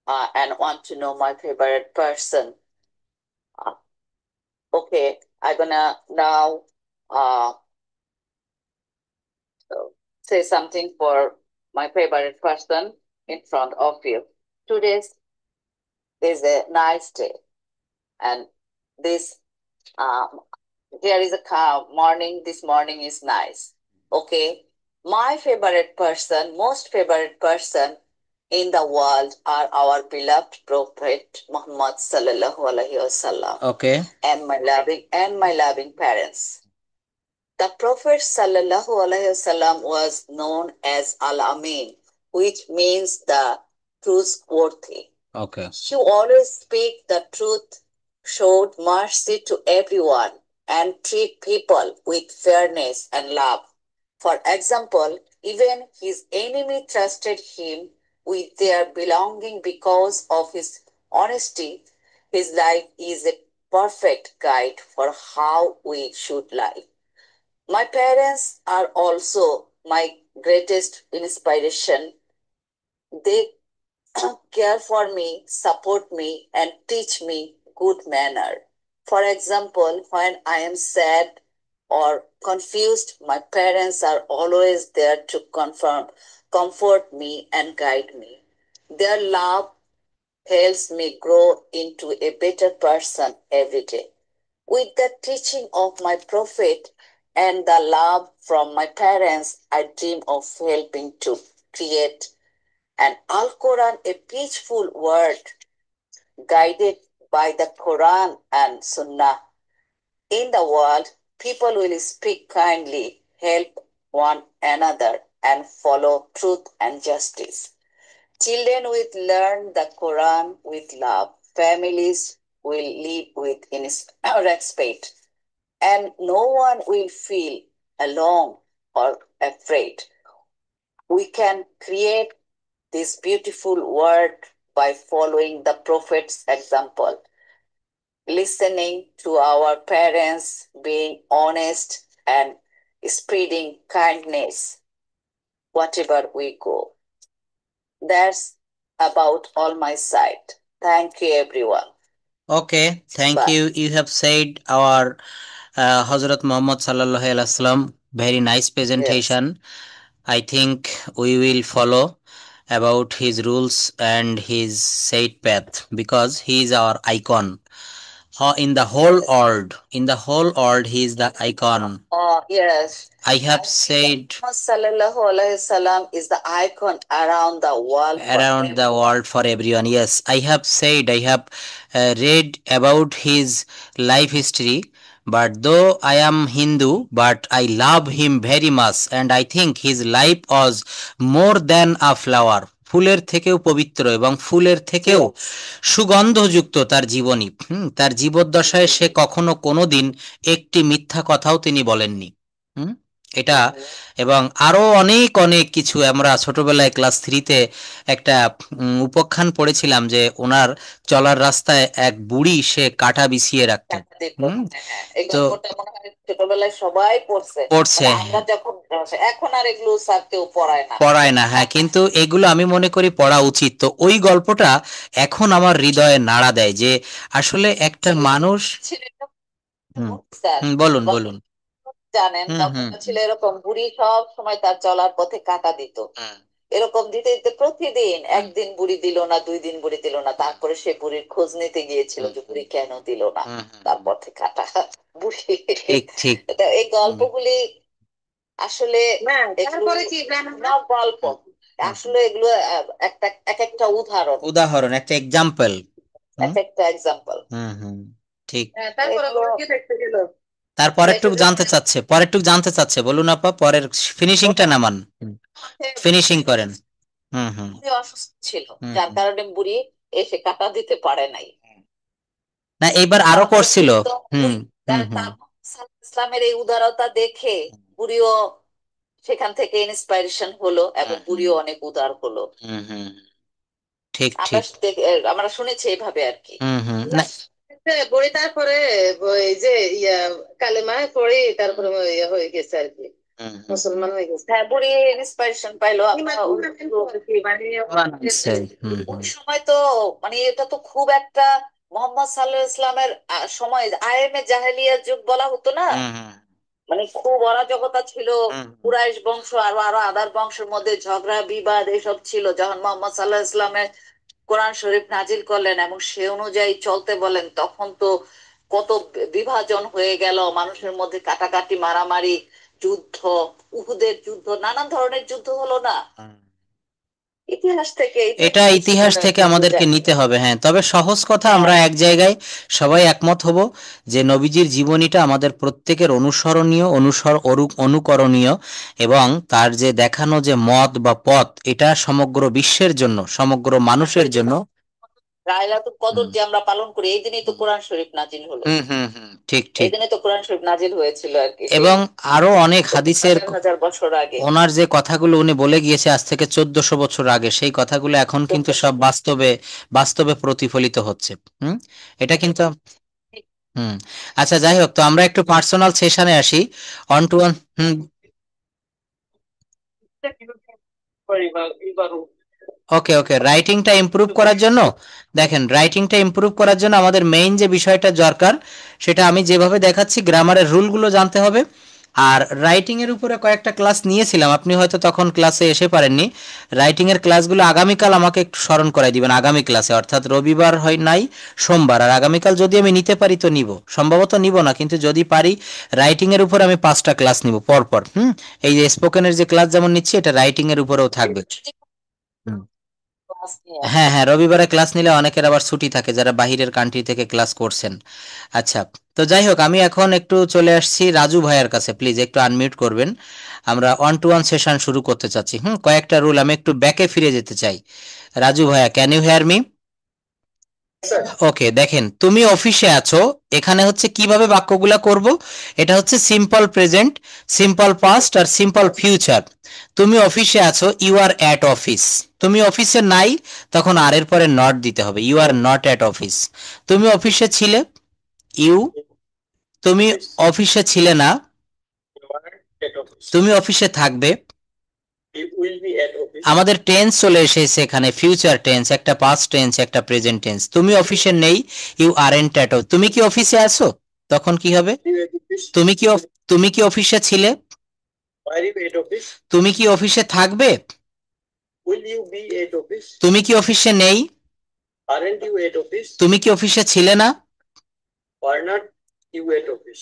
and want to know my favorite person. Okay, I'm gonna now say something for my favorite person in front of you. Today is a nice day, and this here is a morning. This morning is nice. Okay, my favorite person, most favorite person in the world are our beloved Prophet Muhammad sallallahu alaihi wasallam. Okay. And my loving parents. The Prophet sallallahu alaihi wasallam was known as Al-Amin, which means the truthworthy. Okay. He always speak the truth, showed mercy to everyone, and treat people with fairness and love. For example, even his enemy trusted him with their belonging because of his honesty. His life is a perfect guide for how we should live. My parents are also my greatest inspiration. They care for me, support me, and teach me good manner. For example, when I am sad or confused, my parents are always there to comfort me and guide me. Their love helps me grow into a better person every day. With the teaching of my prophet and the love from my parents, I dream of helping to create an Al Quran, a peaceful world guided by the Quran and Sunnah. In the world, people will speak kindly, help one another, and follow truth and justice. Children will learn the Quran with love. Families will live with respect. And no one will feel alone or afraid. We can create this beautiful world by following the Prophet's example, listening to our parents, being honest, and spreading kindness whatever we go. That's about all my side. Thank you, everyone. Okay, thank Bye. you. You have said our Hazrat Muhammad sallallahu alaihi wasallam very nice presentation. I think we will follow about his rules and his said path because he is our icon. In the whole world, he is the icon. Oh, yes. I have said Muhammad sallallahu alaihi wasallam is the icon around the world. For everyone. Yes, I have said, I have read about his life history, but though I am Hindu, but I love him very much, and I think his life was more than a flower. ফুলের থেকেও পবিত্র এবং ফুলের থেকেও সুগন্ধযুক্ত তার জীবনী। তার জীবদ্দশায় সে কখনো কোনোদিন একটি মিথ্যা কথাও তিনি বলেননি। এটা এবং আরো অনেক অনেক কিছু আমরা ছোটবেলায় ক্লাস 3-তে একটা উপাখ্যান পড়েছিলাম যে ওনার চলার রাস্তায় এক বুড়ি সে কাঁটা বিছিয়ে রাখতো। তো ছোটবেলায় সবাই পড়ছে এখন আর এগুলো স্যার কেউ পড়ায় না। হ্যাঁ, কিন্তু এগুলো আমি মনে করি পড়া উচিত। তো ওই গল্পটা এখন আমার হৃদয়ে নাড়া দেয় যে আসলে একটা মানুষ বলুন বলুন জানেন ছিল এরকম বুড়ি সব সময় তার চলার পথে কাঁটা দিত। এরকম দিতে দিতে প্রতিদিন একদিন বুড়ি দিল না, 2 দিন বুড়ি দিল না, তারপরে সে বুড়ির খোঁজ নিতে গিয়েছিল যে বুড়ি কেন দিল না, তার পথে কাঁটা বুড়ি। এই গল্পগুলি আসলে গল্প আসলে এগুলো এক একটা উদাহরণ, একটা এক্সাম্পল। এক একটা এক্সাম্পল। ঠিক। তারপরে ওরা কি দেখতে গেল? পরেরটুকু জানতে চাচ্ছে বলুন আপা, পরের ফিনিশিংটা নামান, ফিনিশিং করেন। অসুস্থ ছিল, যার কারণে বুড়ি এসে কাটা দিতে পারে নাই। না, এইবার আরো করছিল। ইসলামের এই উদারতা দেখে বুড়িও সেখান থেকে ইন্সপাইরেশন হলো এবং বুড়িও অনেক উদার হলো। ঠিক ঠিক, আমরা শুনেছি এইভাবে আর কি। বুড়ি তারপরে ওই যে কালেমায় পড়ে তারপরে হয়ে গেছে আর কি, মুসলমান হয়ে গেছে। হ্যাঁ, বুড়ি ইন্সপাইরেশন পাইলো। ওই সময় তো মানে এটা তো খুব একটা মোহাম্মদ সাল্লাল্লাহু আলাইহি ইসলামের সময় আয়েমে জাহেলিয়ার যুগ বলা হতো না, মানে খুব অরাজকতা ছিল। কুরাইশ বংশ আরো আরো আদার বংশের মধ্যে ঝগড়া বিবাদ এসব ছিল। যখন মোহাম্মদ সাল্লাল্লাহু আলাইহি ইসলামের কোরআন শরীফ নাজিল করলেন এবং সে অনুযায়ী চলতে বলেন, তখন তো কত বিভাজন হয়ে গেল, মানুষের মধ্যে কাটাকাটি, মারামারি, যুদ্ধ, উহুদের যুদ্ধ, নানান ধরনের যুদ্ধ হলো না। এটা ইতিহাস থেকে আমাদেরকে নিতে হবে। হ্যাঁ, তবে সহজ কথা, আমরা এক জায়গায় সবাই একমত হব যে নবীজির জীবনীটা আমাদের প্রত্যেকের অনুসরণীয়, অনুকরণীয়, এবং তার যে দেখানো যে মত বা পথ, এটা সমগ্র বিশ্বের জন্য, সমগ্র মানুষের জন্য। লাইলাতুল কদর যে আমরা পালন করি, এই দিনেই তো কোরআন শরীফ নাজিল হলো। ঠিক ঠিক, এই দিনে তো কোরআন শরীফ নাজিল হয়েছিল আর কি। এবং আরো অনেক হাদিসের হাজার বছর আগে ওনার যে কথাগুলো উনি বলে গিয়েছে আজ থেকে 1400 বছর আগে, সেই কথাগুলো এখন কিন্তু সব বাস্তবে প্রতিফলিত হচ্ছে। এটা কিন্তু আচ্ছা, যাই হোক, তো আমরা একটু পার্সোনাল সেশনে আসি, one to one. Okay okay, রাইটিংটা ইমপ্রুভ করার জন্য, দেখেন, রাইটিংটা ইমপ্রুভ করার জন্য আমাদের মেইন যে বিষয়টা দরকার, সেটা আমি যেভাবে দেখাচ্ছি, গ্রামারের রুলগুলো জানতে হবে। আর রাইটিংয়ের উপরে কয়েকটা ক্লাস নিয়েছিলাম, আপনি হয়তো তখন ক্লাসে এসে পারেননি। রাইটিংয়ের ক্লাসগুলো আগামীকাল আমাকে একটু স্মরণ করাই দিবেন, আগামী ক্লাসে, অর্থাৎ রবিবার হয় নাই, সোমবার। আর আগামীকাল যদি আমি নিতে পারি তো নিব, সম্ভবত নিব না, কিন্তু যদি পারি রাইটিংয়ের উপর আমি 5টা ক্লাস নিব পরপর। এই যে স্পোকেনের যে ক্লাস যেমন নিচ্ছি, এটা রাইটিংয়ের উপরেও থাকবে। হ্যাঁ হ্যাঁ, রবিবারে ক্লাস নিলে অনেকের আবার ছুটি থাকে, যারা বাহিরের কান্ট্রি থেকে ক্লাস করছেন। আচ্ছা, তো যাই হোক, আমি এখন একটু চলে আসছি রাজু ভাইয়ের কাছে, প্লিজ একটু আনমিউট করবেন। আমরা 1-to-1 সেশন শুরু করতে চাচ্ছি। কয়েকটা রুল, আমি একটু ব্যাকে ফিরে যেতে চাই। রাজু ভাইয়া, ক্যান ইউ হেয়ার মি? ওকে, দেখেন, তুমি অফিসে আছো, এখানে হচ্ছে কিভাবে বাক্যগুলা করব, এটা হচ্ছে সিম্পল প্রেজেন্ট, সিম্পল পাস্ট আর সিম্পল ফিউচার। তুমি অফিসে আছো, ইউ আর অ্যাট অফিস। তুমি অফিসে নাই, তখন আর এর পরে নট দিতে হবে, you are not at office. তুমি অফিসে ছিলে, ইউ। তুমি অফিসে ছিলে না, তুমি অফিসে থাকবে। আমাদের টেন্স চলে এসেছে এখানে, ফিউচার টেন্স, একটা পাস্ট টেন্স, একটা প্রেজেন্ট টেন্স। তুমি অফিসে নেই, ইউ আরন্ট অ্যাট। তুমি কি অফিসে আছো, তখন কি হবে? তুমি কি অফিসে ছিলে? তুমি কি অফিসে থাকবে? তুমি কি অফিসে নেই? তুমি কি অফিসে ছিলে না?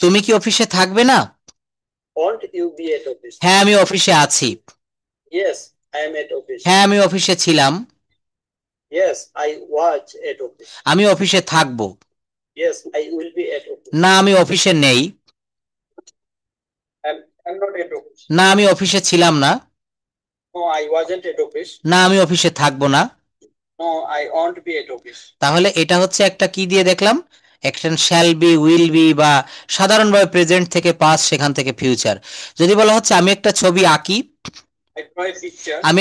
তুমি কি অফিসে থাকবে না? হ্যাঁ, আমি অফিসে আছি। হ্যাঁ, আমি অফিসে ছিলাম। আমি অফিসে থাকবো। না, আমি অফিসে নেই। না, আমি অফিসে ছিলাম না। না, আমি অফিসে থাকবো না। তাহলে এটা হচ্ছে একটা কি দিয়ে দেখলাম, action shall be, will be, বা সাধারণভাবে প্রেজেন্ট থেকে পাস্ট, সেখান থেকে ফিউচার। যদি বলা হচ্ছে আমি একটা ছবি আঁকি, আমি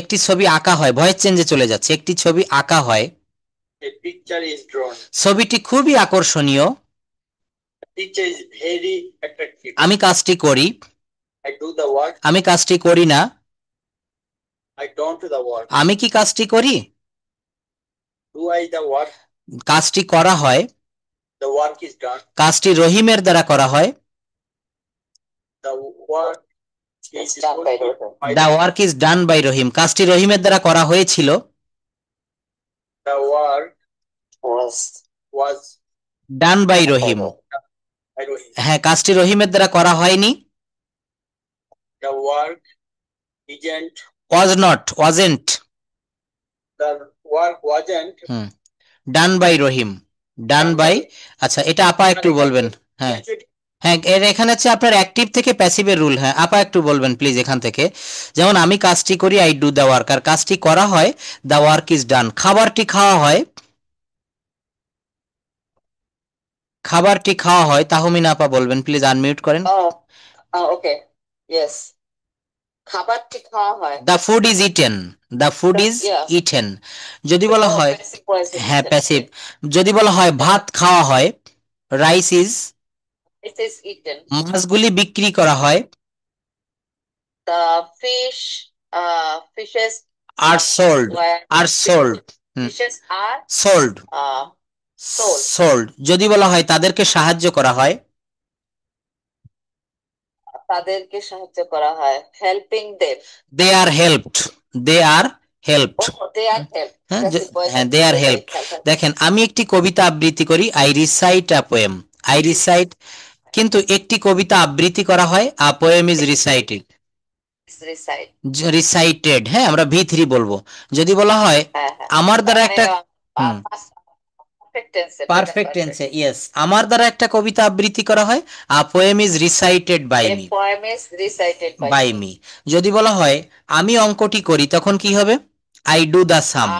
একটি ছবি আঁকা হয়, ভয়েস চেঞ্জে চলে যাচ্ছে, একটি ছবি আঁকা হয়, ছবিটি খুবই আকর্ষণীয়, আমি কাজটি করি, আমি কাজটি করি না, আমি কি কাজটি করি, কাজটি করা হয়, কাজটি রহিমের দ্বারা করা হয়, the work is done by Rahim, কাজটি রহিমের দ্বারা করা হয়েছিল, ডান বাই রহিম। হ্যাঁ, কাজটি রহিমের দ্বারা করা হয়নি, was not, wasn't. The work wasn't Done by Rahim, done by। আচ্ছা এটা আপা একটু বলবেন। হ্যাঁ হ্যাঁ, এর এখানে হচ্ছে আপনার অ্যাক্টিভ থেকে প্যাসিভের রুল। হ্যাঁ আপা একটু বলবেন প্লিজ এখান থেকে। যেমন আমি কাজটি করি, আই ডু দ্য ওয়ার্ক, আর কাজটি করা হয় দ্য ওয়ার্ক ইজ ডান। খাবারটি খাওয়া হয়, খাবারটি খাওয়া হয়, তাহমিনা আপা বলবেন প্লিজ, আনমিউট করেন। ওকে, ইয়েস, খাবারটি খাওয়া হয়। The food is eaten, the food is eaten. যদি বলা হয়, হ্যাঁ প্যাসিভ। যদি বলা হয় ভাত খাওয়া হয়, রাইস ইজ ইটেন। মাছগুলি বিক্রি করা হয়, the fishes are sold, are sold, fishes are sold, sold. যদি বলা হয় তাদেরকে সাহায্য করা হয়, তাদেরকে সাহায্য করা হয়, হেল্পিং দেম। দে আর হেল্পড, দে আর হেল্পড, হ্যাঁ দে আর হেল্প। দেখেন আমি একটি কবিতা আবৃত্তি করি, I recite a poem, I recite. কিন্তু একটি কবিতা আবৃত্তি করা হয়, a poem is recited, recited. হ্যাঁ আমরা V3 বলবো। যদি বলা হয় আমার দ্বারা একটা, পারফেক্ট টেন্সে, ইয়েস, আমার দ্বারা একটা কবিতা আবৃত্তি করা হয়, a poem is recited by me, by me. যদি বলা হয় আমি অঙ্কটি করি, তখন কি হবে, আই ডু দ্য সাম।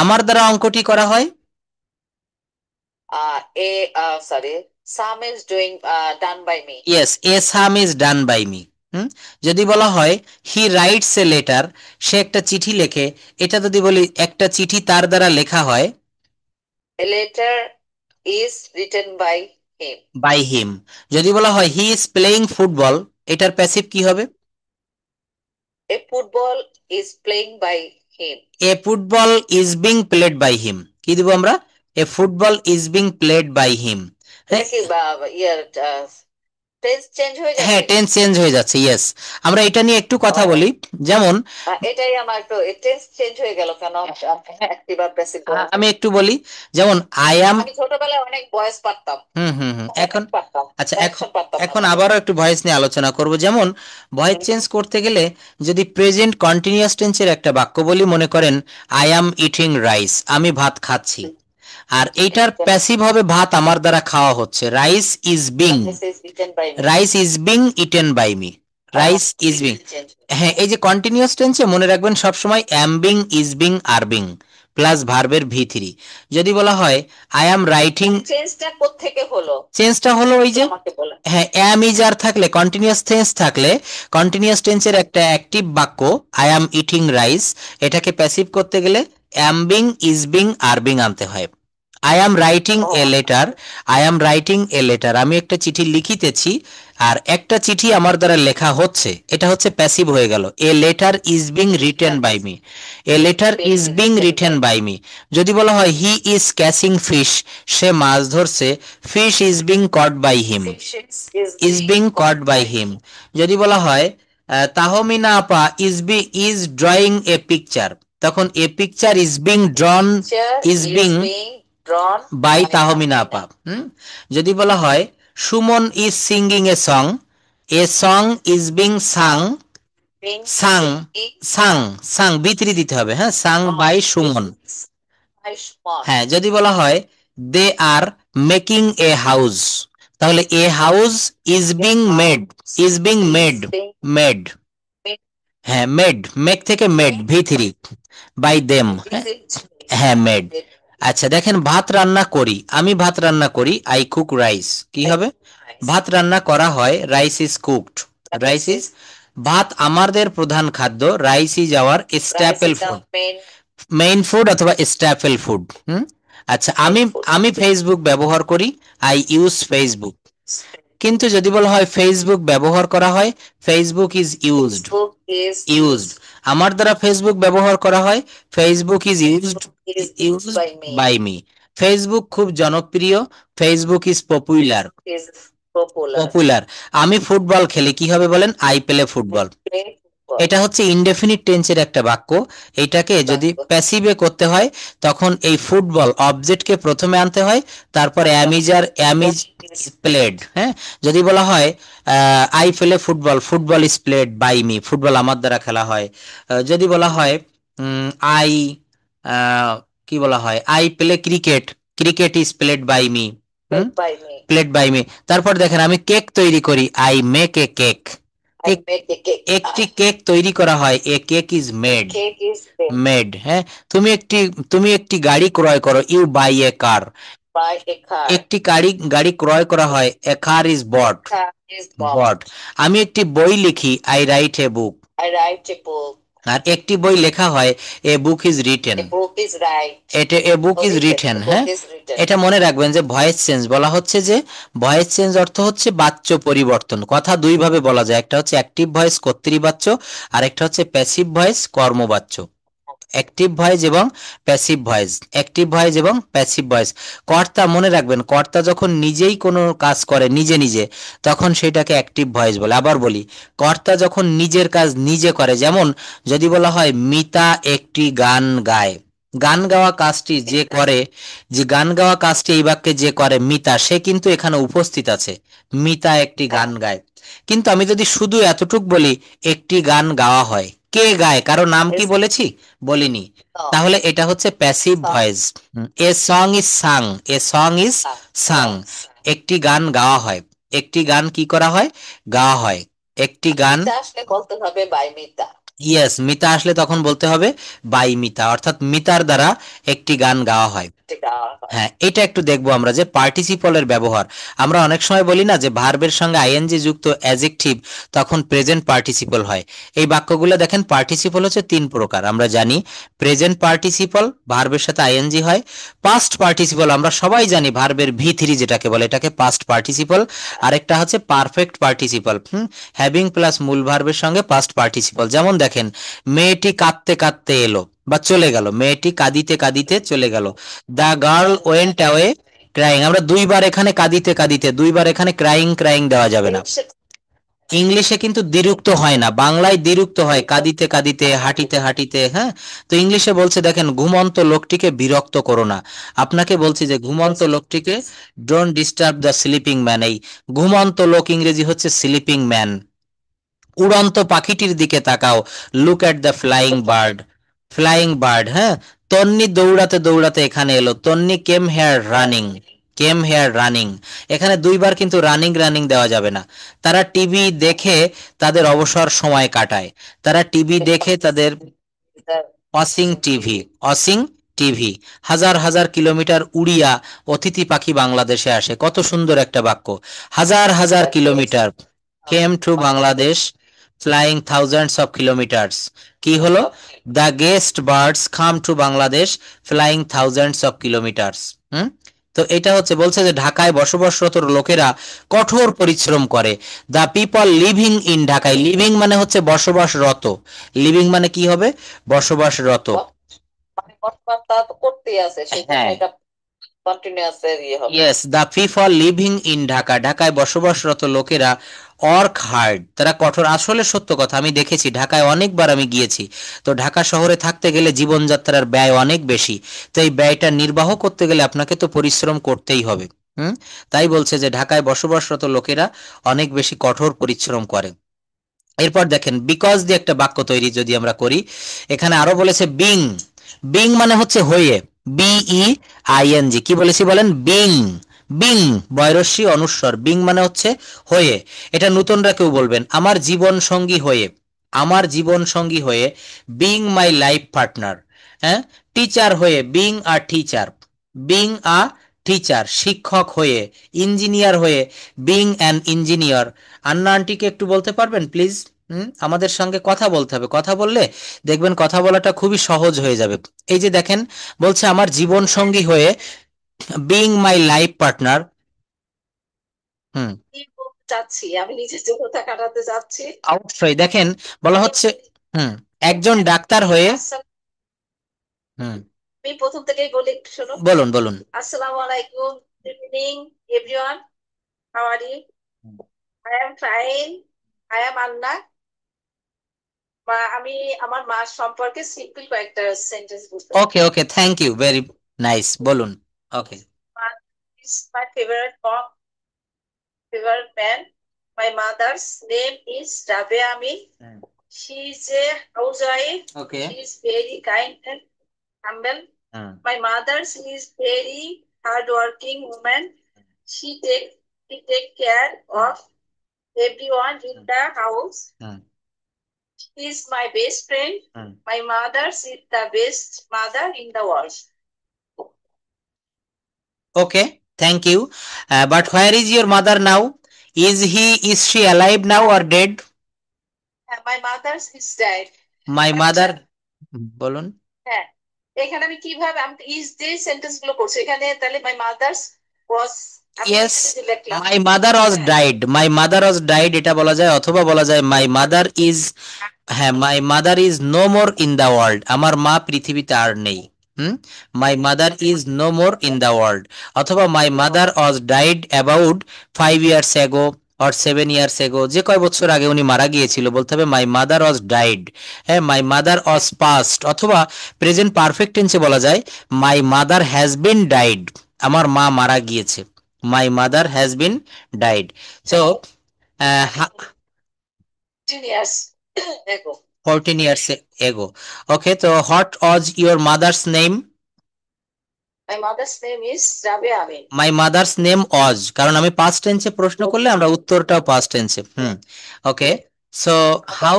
আমার দ্বারা অঙ্কটি করা হয়, sum is doing done by me, yes, a sum is done by me. যদি বলা হয় হি রাইটস এ লেটার, সে একটা চিঠি লেখে, এটা যদি বলি একটা চিঠি তার দ্বারা লেখা হয়, a letter is written by him, by him. যদি বলা হয় হি ইজ প্লেইং ফুটবল, এটার প্যাসিভ কি হবে, a football is playing by him, a football is being played by him. কি দিব আমরা, a football is being played by him. Tense change হয়ে যাচ্ছে, হ্যাঁ টেন্স চেঞ্জ হয়ে যাচ্ছে, ইয়েস। আমরা এটা নিয়ে একটু কথা বলি। যেমন এটাই আমার একটু টেন্স চেঞ্জ হয়ে গেল কেন, অ্যাক্টিভ আর প্যাসিভ। আমি একটু বলি, যেমন আই অ্যাম, আমি ছোটবেলায় অনেক ভয়েস পারতাম। এখন আচ্ছা এখন আবারও একটু ভয়েস নিয়ে আলোচনা করব। যেমন ভয়েস চেঞ্জ করতে গেলে যদি প্রেজেন্ট কন্টিনিউয়াস টেন্সের একটা বাক্য বলি, মনে করেন আই অ্যাম ইটিং রাইস, আমি ভাত খাচ্ছি, আর এইটার প্যাসিভ হবে ভাত আমার দ্বারা খাওয়া হচ্ছে, rice is being, rice is being eaten by me, rice is being. হ্যাঁ এই যে কন্টিনিউয়াস টেন্সে মনে রাখবেন সবসময় am being, is being, are being plus ভার্বের V3। যদি বলা হয় আই অ্যাম রাইটিং, চেঞ্জটা কোত্থেকে হলো, চেঞ্জটা হলো ওই যে, হ্যাঁ অ্যাম ইজ আর থাকলে, কন্টিনিউয়াস টেন্স থাকলে, কন্টিনিউয়াস টেন্সের একটা অ্যাক্টিভ বাক্য আই অ্যাম ইটিং রাইস, এটাকে প্যাসিভ করতে গেলে অ্যাম being, is being, are being আনতে হয়। I am writing a letter, I am writing a letter, আমি একটা চিঠি লিখিতেছি, আর একটা চিঠি আমার দ্বারা লেখা হচ্ছে, এটা হচ্ছে প্যাসিভ হয়ে গেল। A letter is being written by me, a letter is being written by me. যদি বলা হয় হি ইজ ক্যাচিং ফিশ, সে মাছ ধরছে, fish is being caught by him, is being caught by him. যদি বলা হয় তাহমিনা আপা ইজ ড্রয়িং এ পিকচার, তখন a picture is being drawn, is being by Tahmina আপা। যদি বলা হয় Suman is singing a song, a song is being sung, sung, sung, sung V3 দিতে হবে, হ্যাঁ, সাং বাই সুমন। হ্যাঁ যদি বলা হয় দে আর মেকিং এ হাউস, তাহলে a house is being made, is being made, made, হ্যাঁ মেড, মেক থেকে মেড V3 বাই দেম, হ্যাঁ মেড। আচ্ছা দেখেন ভাত রান্না করি, আমি ভাত রান্না করি, আই কুক রাইস, কি হবে, ভাত রান্না করা হয়, rice is cooked, rice is. ভাত আমাদের প্রধান খাদ্য, rice is our staple food, main food অথবা স্ট্যাপল ফুড। আচ্ছা আমি ফেসবুক ব্যবহার করি, আই ইউজ ফেসবুক। কিন্তু যদি বলা হয় ফেসবুক ব্যবহার করা হয়, ফেসবুক ইজ ইউজড, ইউজড। আমার দ্বারা ফেসবুক ব্যবহার করা হয়, Facebook is used, used by me. Facebook খুব জনপ্রিয়, ফেসবুক ইজ পপুলার, পপুলার। আমি ফুটবল খেলি, কি হবে বলেন, আই প্লে ফুটবল। এটা হচ্ছে ইনডেফিনিট টেন্সের একটা বাক্য, এটাকে যদি প্যাসিভে করতে হয় তখন এই ফুটবল অবজেক্টকে প্রথমে আনতে হয়, তারপর am is are, am is played. হ্যাঁ, যদি বলা হয় I play football, football is played by me, football আমার দ্বারা খেলা হয়। যদি বলা হয় আই কি বলা হয়, I play cricket, cricket is played by me, played by me. তারপর দেখেন আমি কেক তৈরি করি, আই মেক এ কেক, একটি কেক তৈরি করা হয়, a cake is made, made. হ্যাঁ, তুমি একটি গাড়ি ক্রয় করো, ইউ বাই এ কার, একটি গাড়ি ক্রয় করা হয়, এ কার ইজ বট, বট। আমি একটি বই লিখি, আই রাইট এ বুক, আর একটি বই লেখা হয়, এ বুক ইজ রিটেন, এটা এ বুক ইজ রিটেন। হ্যাঁ, এটা মনে রাখবেন যে ভয়েস চেঞ্জ বলা হচ্ছে, যে ভয়েস চেঞ্জ অর্থ হচ্ছে বাচ্য পরিবর্তন। কথা দুই ভাবে বলা যায়, একটা হচ্ছে অ্যাক্টিভ ভয়েস কর্তৃবাচ্য, আর একটা হচ্ছে প্যাসিভ ভয়েস কর্মবাচ্য। অ্যাক্টিভ ভয়েস এবং প্যাসিভ ভয়েস, অ্যাক্টিভ ভয়েস এবং প্যাসিভ ভয়েস। কর্তা মনে রাখবেন, কর্তা যখন নিজেই কোনো কাজ করে নিজে নিজে, তখন সেটাকে অ্যাক্টিভ ভয়েস বলে। আবার বলি, কর্তা যখন নিজের কাজ নিজে করে, যেমন যদি বলা হয় মিতা একটি গান গায়, গান গাওয়া কাজটি যে করে, যে গান গাওয়া কাজটি এই বাক্যে যে করে মিতা, সে কিন্তু এখানে উপস্থিত আছে, মিতা একটি গান গায়। কিন্তু আমি যদি শুধু এতটুক বলি, একটি গান গাওয়া হয়, কে গায়, কারো নাম কি বলেছি? বলিনি। তাহলে এটা হচ্ছে passive voice. A song is sung, A song is sung, একটি গান গাওয়া হয়, একটি গান কি করা হয়, গাওয়া হয়, একটি গান। বলতে হবে বাই মিতা। ইয়েস, মিতা আসলে তখন বলতে হবে বাই মিতা, অর্থাৎ মিতার দ্বারা একটি গান গাওয়া হয়। হ্যাঁ, এটা একটু দেখবো আমরা যে পার্টিসিপলের ব্যবহার। আমরা অনেক সময় বলি না যে ভার্বের সঙ্গে আইএনজি যুক্ত অ্যাডজেক্টিভ তখন প্রেজেন্ট পার্টিসিপল হয়। এই বাক্যগুলো দেখেন, পার্টিসিপল হচ্ছে তিন প্রকার আমরা জানি। প্রেজেন্ট পার্টিসিপল, ভার্বের সাথে আইএনজি হয়। পাস্ট পার্টিসিপল, আমরা সবাই জানি ভার্বের V3 যেটাকে বলে, এটাকে পাস্ট পার্টিসিপল। আরেকটা হচ্ছে পারফেক্ট পার্টিসিপল, হ্যাভিং প্লাস মূল ভার্বের সঙ্গে পাস্ট পার্টিসিপল। যেমন দেখেন, মেয়েটি কাঁদতে কাঁদতে এলো বা চলে গেল, মেয়েটি কাঁদিতে কাঁদিতে চলে গেল। The girl went away crying, আমরা দুইবার এখানে কাঁদিতে কাঁদিতে, দুইবার এখানে ক্রাইং ক্রাইং দেওয়া যাবে না। ইংলিশে কিন্তু দ্বিরুক্ত হয় না, বাংলায় দ্বিরুক্ত হয়, কাঁদিতে কাঁদিতে, হাঁটিতে হাঁটিতে। হ্যাঁ, তো ইংলিশে বলছে দেখেন, ঘুমন্ত লোকটিকে বিরক্ত করো না। আপনাকে বলছি যে ঘুমন্ত লোকটিকে, don't disturb the sleeping man. এই ঘুমন্ত লোক ইংরেজি হচ্ছে স্লিপিং ম্যান। উড়ন্ত পাখিটির দিকে তাকাও, look at the flying bird, flying bird. হ্যাঁ, তন্নি দৌড়াতে দৌড়াতে এখানে এলো, Tonni came here running, came here running. এখানে দুইবার কিন্তু রানিং রানিং দেওয়া যাবে না। তারা টিভি দেখে তাদের অবসর সময় কাটায়, তারা টিভি দেখে তাদের, অসিং টিভি, অসিং টিভি। হাজার হাজার কিলোমিটার উড়িয়া অতিথি পাখি বাংলাদেশে আসে, কত সুন্দর একটা বাক্য, হাজার হাজার kilometre, came to Bangladesh flying thousands of kilometers। কি হলো, the guest birds come to Bangladesh flying thousands of kilometers। তো এটা হচ্ছে বলছে যে ঢাকায় বসবাসরত লোকেরা কঠোর পরিশ্রম করে। দ্য পিপল লিভিং ইন ঢাকায়, লিভিং মানে হচ্ছে বসবাসরত, লিভিং মানে কি হবে, বসবাসরত। হ্যাঁ, yes, the people living in Dhaka, ঢাকায় বসবাসরত লোকেরা ওয়ার্ক হার্ড, তারা কঠোর। আসলে সত্য কথা, আমি দেখেছি ঢাকায় অনেকবার আমি গিয়েছি, তো ঢাকা শহরে থাকতে গেলে জীবনযাত্রার ব্যয় অনেক বেশি, তো এই ব্যয়টা নির্বাহ করতে গেলে আপনাকে তো পরিশ্রম করতেই হবে। তাই বলছে যে ঢাকায় বসবাসরত লোকেরা অনেক বেশি কঠোর পরিশ্রম করে। এরপর দেখেন, বিকজ দিয়ে একটা বাক্য তৈরি যদি আমরা করি, এখানে আরো বলেছে বিং, বিং মানে হচ্ছে হয়ে, BEING, কি বলেছি বলেন, বিং, বিং বয়রস্বী অনুস্বর, বিং মানে হচ্ছে হয়ে। এটা নতুনরা কেউ বলবেন, আমার জীবন সঙ্গী হয়ে, আমার জীবন সঙ্গী হয়ে, বিং মাই লাইফ পার্টনার। হ্যাঁ, টিচার হয়ে, being a teacher, being a teacher, শিক্ষক হয়ে, ইঞ্জিনিয়ার হয়ে, বিং অ্যান ইঞ্জিনিয়ার। আন্না আন্টিকে একটু বলতে পারবেন প্লিজ? আমাদের সঙ্গে কথা বলতে হবে, কথা বললে দেখবেন কথা বলাটা খুবই সহজ হয়ে যাবে। এই যে দেখেন, বলছে আমার জীবন সঙ্গী হয়ে, বিং মাই লাইফ পার্টনার। চাচ্ছি আমি নিজে যোগ্যতা কাটাতে চাচ্ছি। অবশ্যই দেখেন, বলা হচ্ছে একজন ডাক্তার হয়ে। আমি প্রথম থেকেই বলি, একটু শোনো। বলুন বলুন। আসসালামু আলাইকুম, good evening everyone, how are you? I am fine, I am Anna. আমি আমার মা সম্পর্কে সিম্পল কয়েকটা সেন্টেন্স বলতে। Okay okay, thank you, very nice, বলুন। Okay, is my favourite book, favorite man. My mother's name is Rabia Amin. She is a housewife. Okay. She is very kind and humble. My mother's is very hardworking woman. She take care of everyone in the house. She is my best friend. My mother's is the best mother in the world. Okay, thank you. But where is your mother now? Is she alive now or dead? My mother's is dead. My mother, বলুন। হ্যাঁ, এখানে আমি কিভাবে is যে sentence গুলো করছি এখানে তাহলে my mother's was Yes, my mother was died. My mother was died এটা বলা যায়, অথবা বলা যায় my mother is, হ্যাঁ, my mother is no more in the world. আমার মা পৃথিবীতে আর নেই। My mother is no more in the world. অথবা my mother was died about 5 years ago or 7 years ago. যে কয় বছর আগে উনি মারা গিয়েছিল বলতে হবে my mother was died. হ্যাঁ, my mother was passed। অথবা প্রেজেন্ট পারফেক্ট টেন্সে বলা যায় my mother has been died. আমার মা মারা গিয়েছে। My mother has been died. So 14 years ago. 14 years ago. Okay, so what was your mother's name? My mother's name is Rabia Amin. My mother's name was, কারণ আমি past tense প্রশ্ন করলে আমরা উত্তরটাও past tense। Okay, so how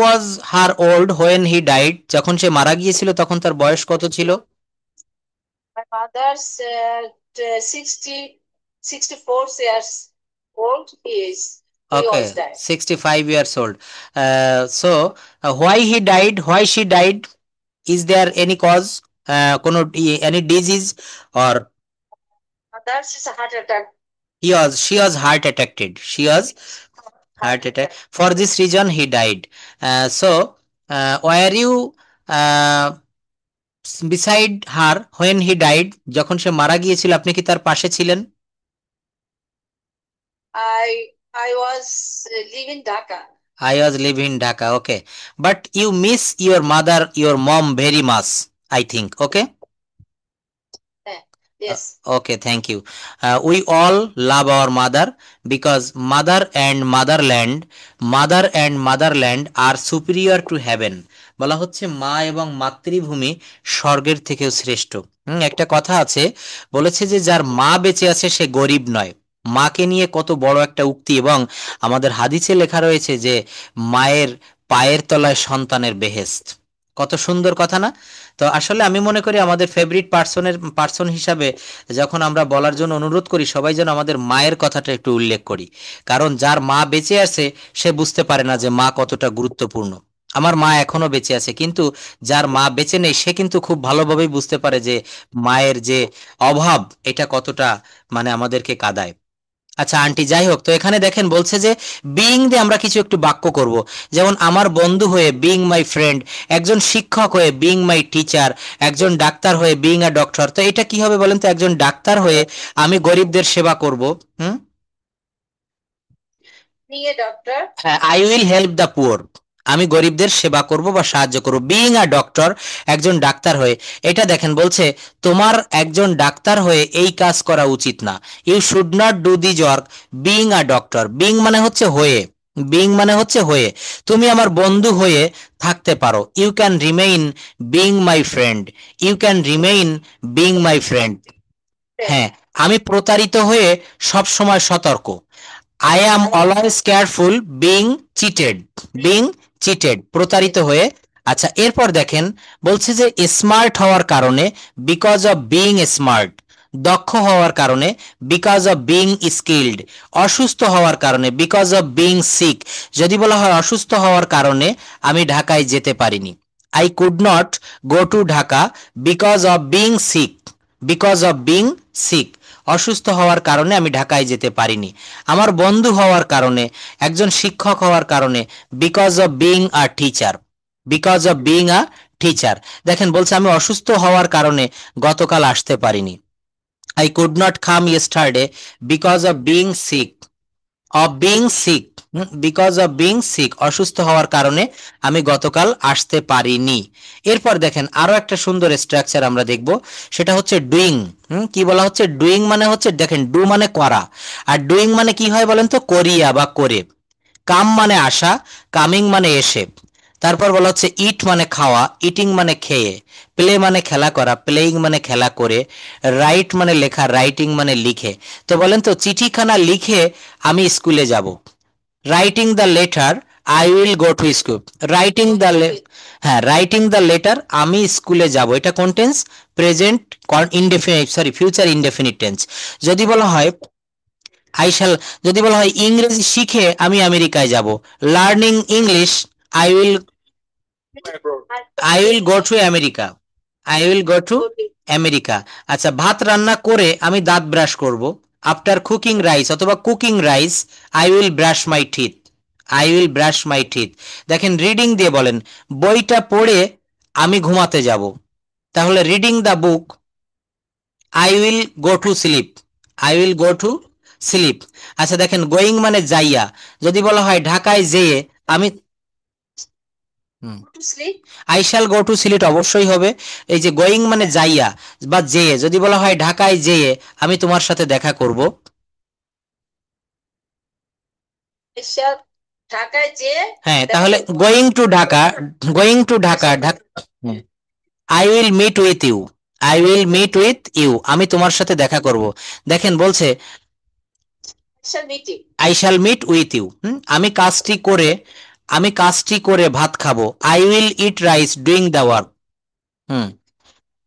was her old when he died? যখন সে মারা গিয়েছিল তখন তার বয়স কত ছিল? My mother's 64 years old is. Okay, 65 years old. So why he died? Why she died? Is there any cause? Any disease or? Mother's is a heart attack. She was heart attacked. She was heart attack. For this reason he died. So were you beside her when he died? যখন সে মারা গিয়েছিল আপনি কি তার পাশে ছিলেন? I was living Dhaka. I was living in Dhaka. Okay, but you miss your mother, your mom very much, I think. Okay. Yes. Okay, thank you. We all love our mother because mother and motherland are superior to heaven. বলা হচ্ছে মা এবং মাতৃভূমি স্বর্গের থেকেও শ্রেষ্ঠ। একটা কথা আছে, বলেছে যে যার মা বেঁচে আছে সে গরিব নয়। মাকে নিয়ে কত বড় একটা উক্তি, এবং আমাদের হাদিসে লেখা রয়েছে যে মায়ের পায়ের তলায় সন্তানের বেহেশত। কত সুন্দর কথা না? তো আসলে আমি মনে করি আমাদের ফেভারিট পার্সন হিসাবে যখন আমরা বলার জন্য অনুরোধ করি, সবাই যেন আমাদের মায়ের কথাটা একটু উল্লেখ করি, কারণ যার মা বেঁচে আছে সে বুঝতে পারে না যে মা কতটা গুরুত্বপূর্ণ। আমার মা এখনো বেঁচে আছে, কিন্তু যার মা বেঁচে নেই সে কিন্তু খুব ভালোভাবেই বুঝতে পারে যে মায়ের যে অভাব এটা কতটা মানে আমাদেরকে কাঁদায়। আচ্ছা আন্টি, যাই হোক, তো এখানে দেখেন বলছে যে বিইং দিয়ে আমরা কিছু একটু বাক্য করব, যেমন আমার বন্ধু হয়ে বিইং মাই ফ্রেন্ড, একজন শিক্ষক হয়ে বিইং মাই টিচার, একজন ডাক্তার হয়ে বিইং আ ডক্টর। তো এটা কি হবে বলেন তো? একজন ডাক্তার হয়ে আমি গরিবদের সেবা করব। I will help the poor, আমি গরিবদের সেবা করব বা সাহায্য করব। বিইং আ ডক্টর, একজন ডাক্তার হয়ে। এটা দেখেন বলছে তোমার একজন ডাক্তার হয়ে এই কাজ করা উচিত না। You should not do the work being a doctor. Being মানে হচ্ছে হয়ে, বিইং মানে হচ্ছে হয়ে। তুমি আমার বন্ধু হয়ে থাকতে পারো। You can remain being my friend, you can remain being my friend. হ্যাঁ, আমি প্রতারিত হয়ে সব সময় সতর্ক। I am always careful being cheated, প্রতারিত হয়ে। আচ্ছা, এরপর দেখেন বলছে যে স্মার্ট হওয়ার কারণে, বিকজ অফ বিইং স্মার্ট, দক্ষ হওয়ার কারণে, বিকজ অফ বিইং স্কিল্ড, অসুস্থ হওয়ার কারণে, বিকজ অফ বিইং সিক। যদি বলা হয় অসুস্থ হওয়ার কারণে আমি ঢাকায় যেতে পারিনি, I could not go to Dhaka because of being sick, because of being sick, অসুস্থ হওয়ার কারণে আমি ঢাকায় যেতে পারিনি। আমার বন্ধু হওয়ার কারণে, একজন শিক্ষক হওয়ার কারণে, because of being a teacher, because of being a teacher. দেখেন বলছে আমি অসুস্থ হওয়ার কারণে গতকাল আসতে পারিনি, I could not come yesterday because of being sick, of being sick, because of being sick, অসুস্থ হওয়ার কারণে আমি গতকাল আসতে পারিনি। এরপর দেখেন আরো একটা সুন্দর স্ট্রাকচার আমরা দেখব, সেটা হচ্ছে ডুইং। কি বলা হচ্ছে? ডুইং মানে হচ্ছে, দেখেন ডু মানে করা, আর ডুইং মানে কি হয় বলেন তো? করিয়া বা করে। কাম মানে আসা, কামিং মানে এসে। তারপর বলা হচ্ছে ইট মানে খাওয়া, ইটিং মানে খেয়ে। প্লে মানে খেলা করা, প্লেইং মানে খেলা করে। রাইট মানে লেখা, রাইটিং মানে লিখে। তো বলেন তো, চিঠিখানা লিখে আমি স্কুলে যাব। Writing the letter I will go to school. Writing the, হ্যাঁ, রাইটিং দ্য লেটার আমি স্কুলে যাব, এটা কোন tense? Present indefinite, sorry future indefinite tense. যদি বলা হয় আই শ্যাল, যদি বলা হয় ইংরেজি শিখে আমি আমেরিকায় যাব, learning English I will, I will go to America, I will go to America. আচ্ছা, ভাত রান্না করে আমি দাঁত ব্রাশ করব, আফটার কুকিং রাইস অথবা cooking rice I will brush my teeth, I will brush my teeth. দেখেন রিডিং দিয়ে বলেন বইটা পড়ে আমি ঘুমাতে যাব, তাহলে reading the book I will go to sleep, I will go to sleep. আচ্ছা দেখেন গোয়িং মানে যাইয়া, যদি বলা হয় ঢাকায় যেয়ে আমি, I shall go to Sylhet অবশ্যই হবে। এই যে গোয়িং মানে যাইয়া বা যেয়ে, যদি বলা হয় ঢাকায় যেয়ে আমি তোমার সাথে দেখা করব, ঢাকায় যে, হ্যাঁ, তাহলে going to Dhaka, going to Dhaka, I will meet with you, I will meet with you, আমি তোমার সাথে দেখা করব। দেখেন বলছে I shall meet with you, আমি কাজটি করে, আমি কাজটি করে ভাত খাবো, I will eat rice doing the work.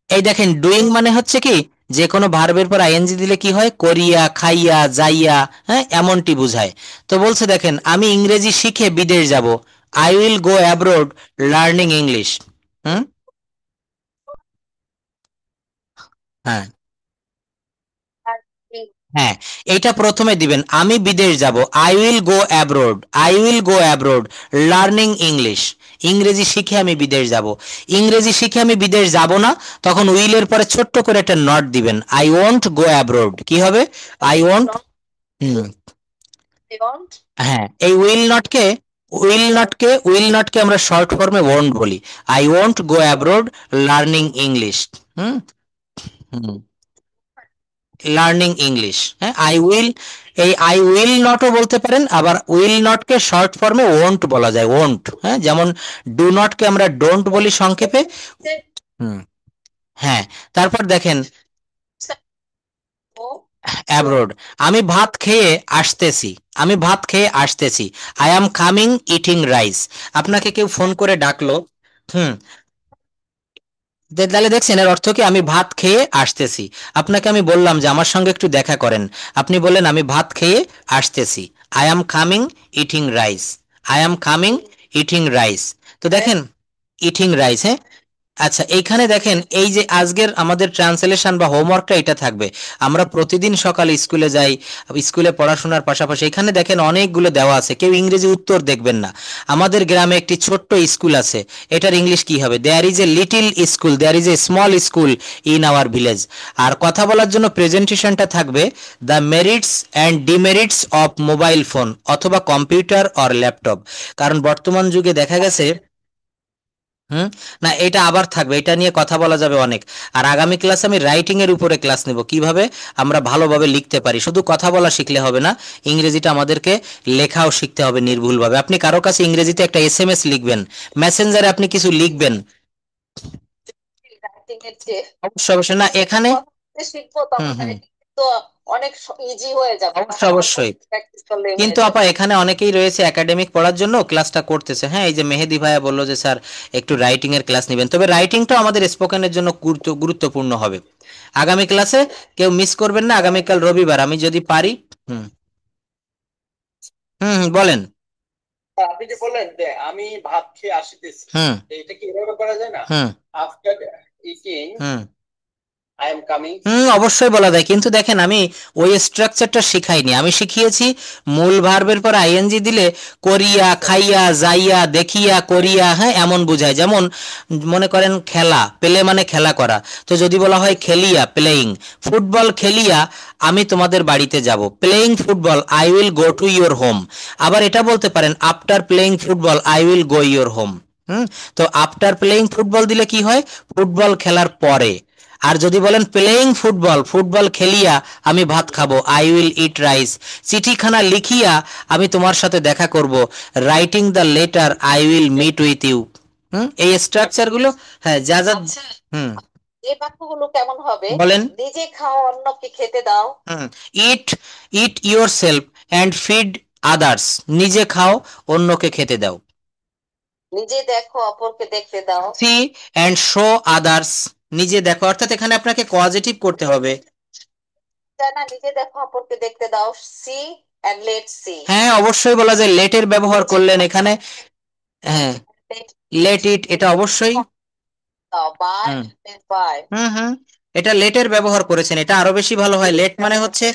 এই দেখেন ডুইং মানে হচ্ছে কি, যে কোনো ভার্বের পর আইএনজি দিলে কি হয়? করিয়া, খাইয়া, যাইয়া, হ্যাঁ, এমনটি বোঝায়। তো বলছে দেখেন আমি ইংরেজি শিখে বিদেশ যাব, I will go abroad learning English. হ্যাঁ, হ্যাঁ, এইটা প্রথমে দিবেন, আমি বিদেশ যাব, I will go abroad, I will go abroad learning English, ইংরেজি শিখে আমি বিদেশ যাব। ইংরেজি শিখে আমি বিদেশ যাব না, তখন উইলের পরে ছোট্ট করে একটা নট দিবেন, আই ওয়ন্ট গো অ্যাব্রোড। কি হবে? আই ওয়ন্ট, হ্যাঁ, এই উইল নটকে আমরা শর্ট ফর্মে ওয়ন্ট বলি, I won't go abroad learning English. Hmm hmm learning English, হ্যাঁ, আই উইল, এই আই উইল নটও বলতে পারেন, আবার উইল নটকে শর্ট ফর্মে ওয়ন্ট বলা যায়, ওয়ন্ট, হ্যাঁ, যেমন ডু নটকে আমরা ডোন্ট বলি সংক্ষেপে। হ্যাঁ, তারপর দেখেন অ্যাব্রোড, আমি ভাত খেয়ে আসতেছি, আমি ভাত খেয়ে আসতেছি, I am coming eating rice. আপনাকে কেউ ফোন করে ডাকলো, হুম, তাহলে দেখছেন এর অর্থ কি? আমি ভাত খেয়ে আসতেছি। আপনাকে আমি বললাম যে আমার সঙ্গে একটু দেখা করেন, আপনি বললেন আমি ভাত খেয়ে আসতেছি, I am coming eating rice, I am coming eating rice. তো দেখেন ইটিং রাইস, হ্যাঁ। আচ্ছা, এইখানে দেখেন এই যে আজকের আমাদের ট্রান্সলেশন বা হোমওয়ার্কটা এটা থাকবে। আমরা প্রতিদিন সকালে স্কুলে যাই, স্কুলে পড়াশোনার পাশাপাশি এখানে দেখেন অনেকগুলো দেওয়া আছে, কেউ ইংরেজি উত্তর দেখবেন না। আমাদের গ্রামে একটি ছোট্ট স্কুল আছে, এটার ইংলিশ কি হবে? There is a little school, there is a small school in our village. আর কথা বলার জন্য প্রেজেন্টেশনটা থাকবে the merits and demerits of mobile phone অথবা কম্পিউটার অর ল্যাপটপ। কারণ বর্তমান যুগে দেখা গেছে, না এটা আবার থাকবে, এটা নিয়ে কথা বলা যাবে অনেক। আর আগামী ক্লাসে আমি রাইটিং এর উপরে ক্লাস নেব, কিভাবে আমরা ভালোভাবে লিখতে পারি। শুধু কথা বলা শিখলে হবে না, ইংরেজিটা আমাদেরকে লেখাও শিখতে হবে নির্ভুলভাবে। আপনি কারো কাছে ইংরেজিতে একটা এসএমএস লিখবেন, মেসেঞ্জারে আপনি কিছু লিখবেন, অবশ্যই অবশ্যই, না এখানে অনেক ইজি হয়ে যাবে, অবশ্যই। কিন্তু আপা এখানে অনেকেই রয়েছে একাডেমিক পড়ার জন্য ক্লাসটা করতেছে, হ্যাঁ, এই যে মেহেদি ভাইয়া বললো যে স্যার একটু রাইটিং এর ক্লাস নেবেন, তবে রাইটিংটাও আমাদের স্পোকেনের জন্য গুরুত্বপূর্ণ হবে। আগামী ক্লাসে কেউ মিস করবেন না, আগামীকাল রবিবার আমি যদি পারি। হুম হুম বলেন। আপনি যে বললেন যে আমি ভাত খেয়ে আসতেছি, এটা কি এভাবে করা যায় না? Hmm after eating hmm I am coming. অবশ্যই বলা যায়, কিন্তু দেখেন আমি ওই স্ট্রাকচারটা শিখাইনি। আমি শিখিয়েছি মূল ভার্বের পর আইএনজি দিলে করিয়া, খাইয়া, যাইয়া, দেখিয়া, করিয়া, হ্যাঁ এমন বোঝায়। যেমন মনে করেন খেলা, পেলে মানে খেলা করা, তো যদি বলা হয় খেলিয়া, প্লেয়িং। ফুটবল খেলিয়া আমি তোমাদের বাড়িতে যাব, playing football I will go to your home. আবার এটা বলতে পারেন after playing football I will go your home. তো আফটার প্লেয়িং ফুটবল দিলে কি হয়, ফুটবল খেলার পরে। আর যদি বলেন প্লেয়িং ফুটবল, ফুটবল খেলিয়া আমি ভাত খাবো, আই উইল ইট রাইস। চিঠিখানা লিখিয়া আমি তোমার সাথে দেখা করব, writing the letter I will meet with you. এই স্ট্রাকচার গুলো, হ্যাঁ যা যা। হুম এই বাক্যগুলো কেমন হবে? বলেন। নিজে খাও অন্যকে খেতে দাও। Eat eat yourself and feed others, নিজে খাও অন্যকে খেতে দাও। নিজে দেখো অপরকে দেখতে দাও। সি অ্যান্ড শো আদার্স, নিজে দেখো, অর্থাৎ এখানে আপনাকে পজিটিভ করতে হবে। না, নিজে দেখো অপরকে দেখতে দাও, সি এন্ড লেট সি। হ্যাঁ অবশ্যই বলা যায়, লেটের ব্যবহার করলেন এখানে। হ্যাঁ লেট ইট, এটা অবশ্যই। এটা লেটের ব্যবহার করেছেন, এটা আরো বেশি ভালো হয়। লেট মানে হচ্ছে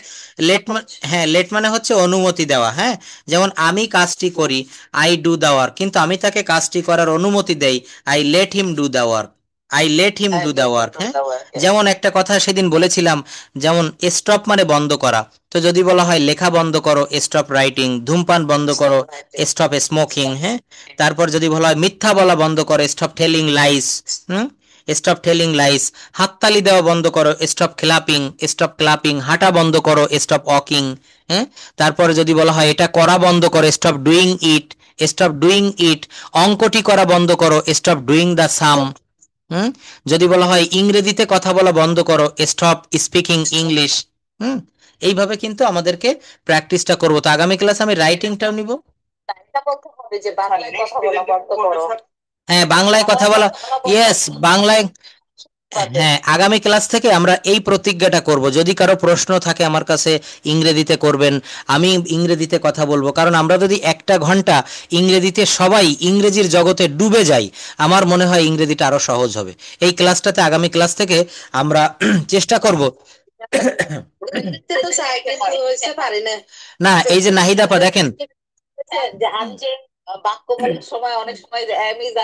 লেট মানে হচ্ছে অনুমতি দেওয়া। হ্যাঁ, যেমন আমি কাজটি করি, আই ডু দা ওয়ার্ক, কিন্তু আমি তাকে কাজটি করার অনুমতি দেই, I let him do the work, I let him do the work. হ্যাঁ, যেমন একটা কথা সেদিন বলেছিলাম, যেমন স্টপ মানে বন্ধ করা, তো যদি বলা হয় লেখা বন্ধ করো, স্টপ রাইটিং। ধূমপান বন্ধ করো, স্টপ স্মোকিং। হ্যাঁ, তারপর যদি বলা হয় মিথ্যা বলা বন্ধ করো, stop telling lines. Stop telling lines. হাততালি দেওয়া বন্ধ করো, স্টপ ক্লাপিং, স্টপ ক্লাপিং। হাঁটা বন্ধ করো, স্টপ ওয়াকিং। হ্যাঁ, তারপরে যদি বলা হয় এটা করা বন্ধ করো, stop doing it, stop doing it. অঙ্কটি করা বন্ধ করো, স্টপ ডুইং দ্য সাম। যদি বলা হয় ইংরেজিতে কথা বলা বন্ধ করো, স্টপ স্পিকিং ইংলিশ। এইভাবে কিন্তু আমাদেরকে প্র্যাকটিসটা করবো। তো আগামী ক্লাস আমি রাইটিংটাও নিব। হ্যাঁ বাংলায় কথা বলা, ইয়েস বাংলায়। হ্যাঁ, আগামী ক্লাস থেকে আমরা এই প্রতিজ্ঞাটা করব, যদি কারো প্রশ্ন থাকে আমার কাছে ইংরেজিতে করবেন, আমি ইংরেজিতে কথা বলবো। কারণ আমরা যদি একটা ঘন্টা ইংরেজিতে সবাই ইংরেজির জগতে ডুবে যাই, আমার মনে হয় ইংরেজিটা আরো সহজ হবে। এই ক্লাসটাতে আগামী ক্লাস থেকে আমরা চেষ্টা করব। না এই যে নাহিদাপা দেখেন, বাক্য বলার সময় অনেক সময়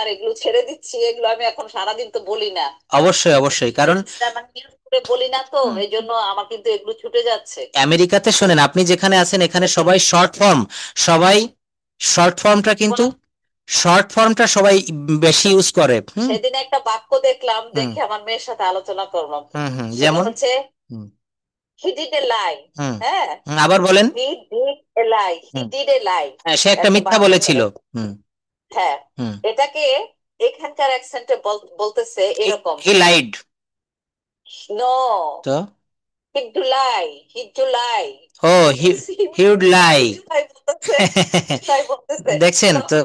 আর এগুলো ছেড়ে দিচ্ছি, এগুলো আমি এখন সারাদিন তো বলি না। অবশ্যই অবশ্যই, কারণ বলি না, তো এই জন্য আমার কিন্তু এগুলো ছুটে যাচ্ছে। আমেরিকাতে শোনেন, আপনি যেখানে আছেন এখানে সবাই শর্ট ফর্মটা কিন্তু শর্ট ফর্মটা সবাই বেশি ইউজ করে। সেদিন একটা বাক্য দেখলাম, দেখে আমার মেয়ের সাথে আলোচনা করলাম। যেমন হচ্ছে he did a lie। হ্যাঁ, আবার বলেন। he did a lie, he did a lie। হ্যাঁ, সে একটা মিথ্যা বলেছিল। হ্যাঁ, এটাকে এখানকার অ্যাকসেন্টে বলতেছে এরকম, he lied। নো, তো he do lie, he do lie। Oh, he would lie। দেখছেন তো,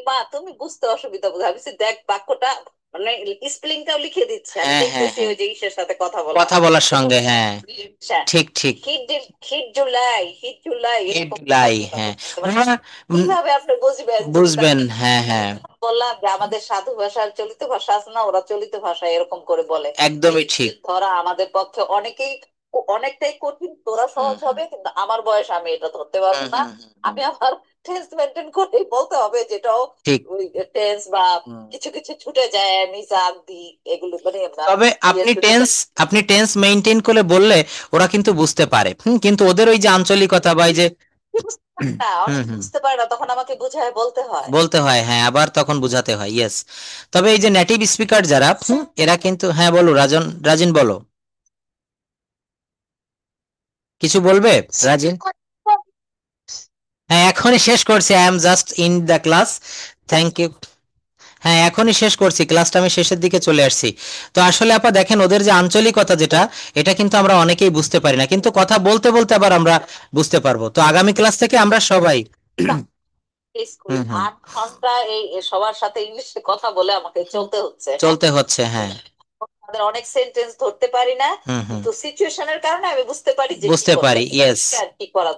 মা তুমি বুঝতে অসুবিধা বোধ হয়, দেখ বাক্যটা মানে স্পেলিংটাও লিখে দিচ্ছে, আমি দেখতেছি ওই যে ইসের সাথে কথা বলার সঙ্গে। হ্যাঁ ঠিক ঠিক, হ্যাঁ কিভাবে আপনি বুঝবেন। হ্যাঁ হ্যাঁ, বললাম যে আমাদের সাধু ভাষার চলিত ভাষা আছে না, ওরা চলিত ভাষা এরকম করে বলে। একদমই ঠিক। ধরা আমাদের পক্ষে অনেকটাই কঠিন, তোরা সহজ হবে, কিন্তু আমার বয়স আমি এটা ধরতে পারবো না। আমি আমার টেন্স মেনটেন করেই বলতে হবে, যেটাও ওই টেন্স বা কিছু কিছু ছুটে যায়, আমি জাগ দি এগুলো মানে। তবে আপনি টেন্স মেইনটেইন করে বললে ওরা কিন্তু বুঝতে পারে। কিন্তু ওদের ওই যে আঞ্চলিকতা বা এই যে বুঝতে পারে না, তখন আমাকে বুঝায় বলতে হয়। হ্যাঁ, আবার তখন বুঝাতে হয়। ইয়েস, তবে এই যে নেটিভ স্পিকার যারা, এরা কিন্তু, হ্যাঁ বলো রাজিন বলো, কিছু বলবে রাজিন? হ্যাঁ এখনই শেষ করছি, I am just in the class, thank you. হ্যাঁ এখনই শেষ করছি ক্লাসটা, আমি শেষের দিকে চলে আসছি। তো আসলে আপা দেখেন, ওদের যে আঞ্চলিকতা যেটা, এটা কিন্তু আমরা অনেকেই বুঝতে পারি না, কিন্তু কথা বলতে বলতে আবার আমরা বুঝতে পারবো। তো আগামী ক্লাস থেকে আমরা সবাই সবার সাথে ইংলিশে কথা বলে আমাকে চলতে হচ্ছে। হ্যাঁ, আমাদের অনেক সেন্টেন্স ধরতে পারি না, কিন্তু সিচুয়েশনের কারণে আমি বুঝতে পারি, ইয়েস, কি করা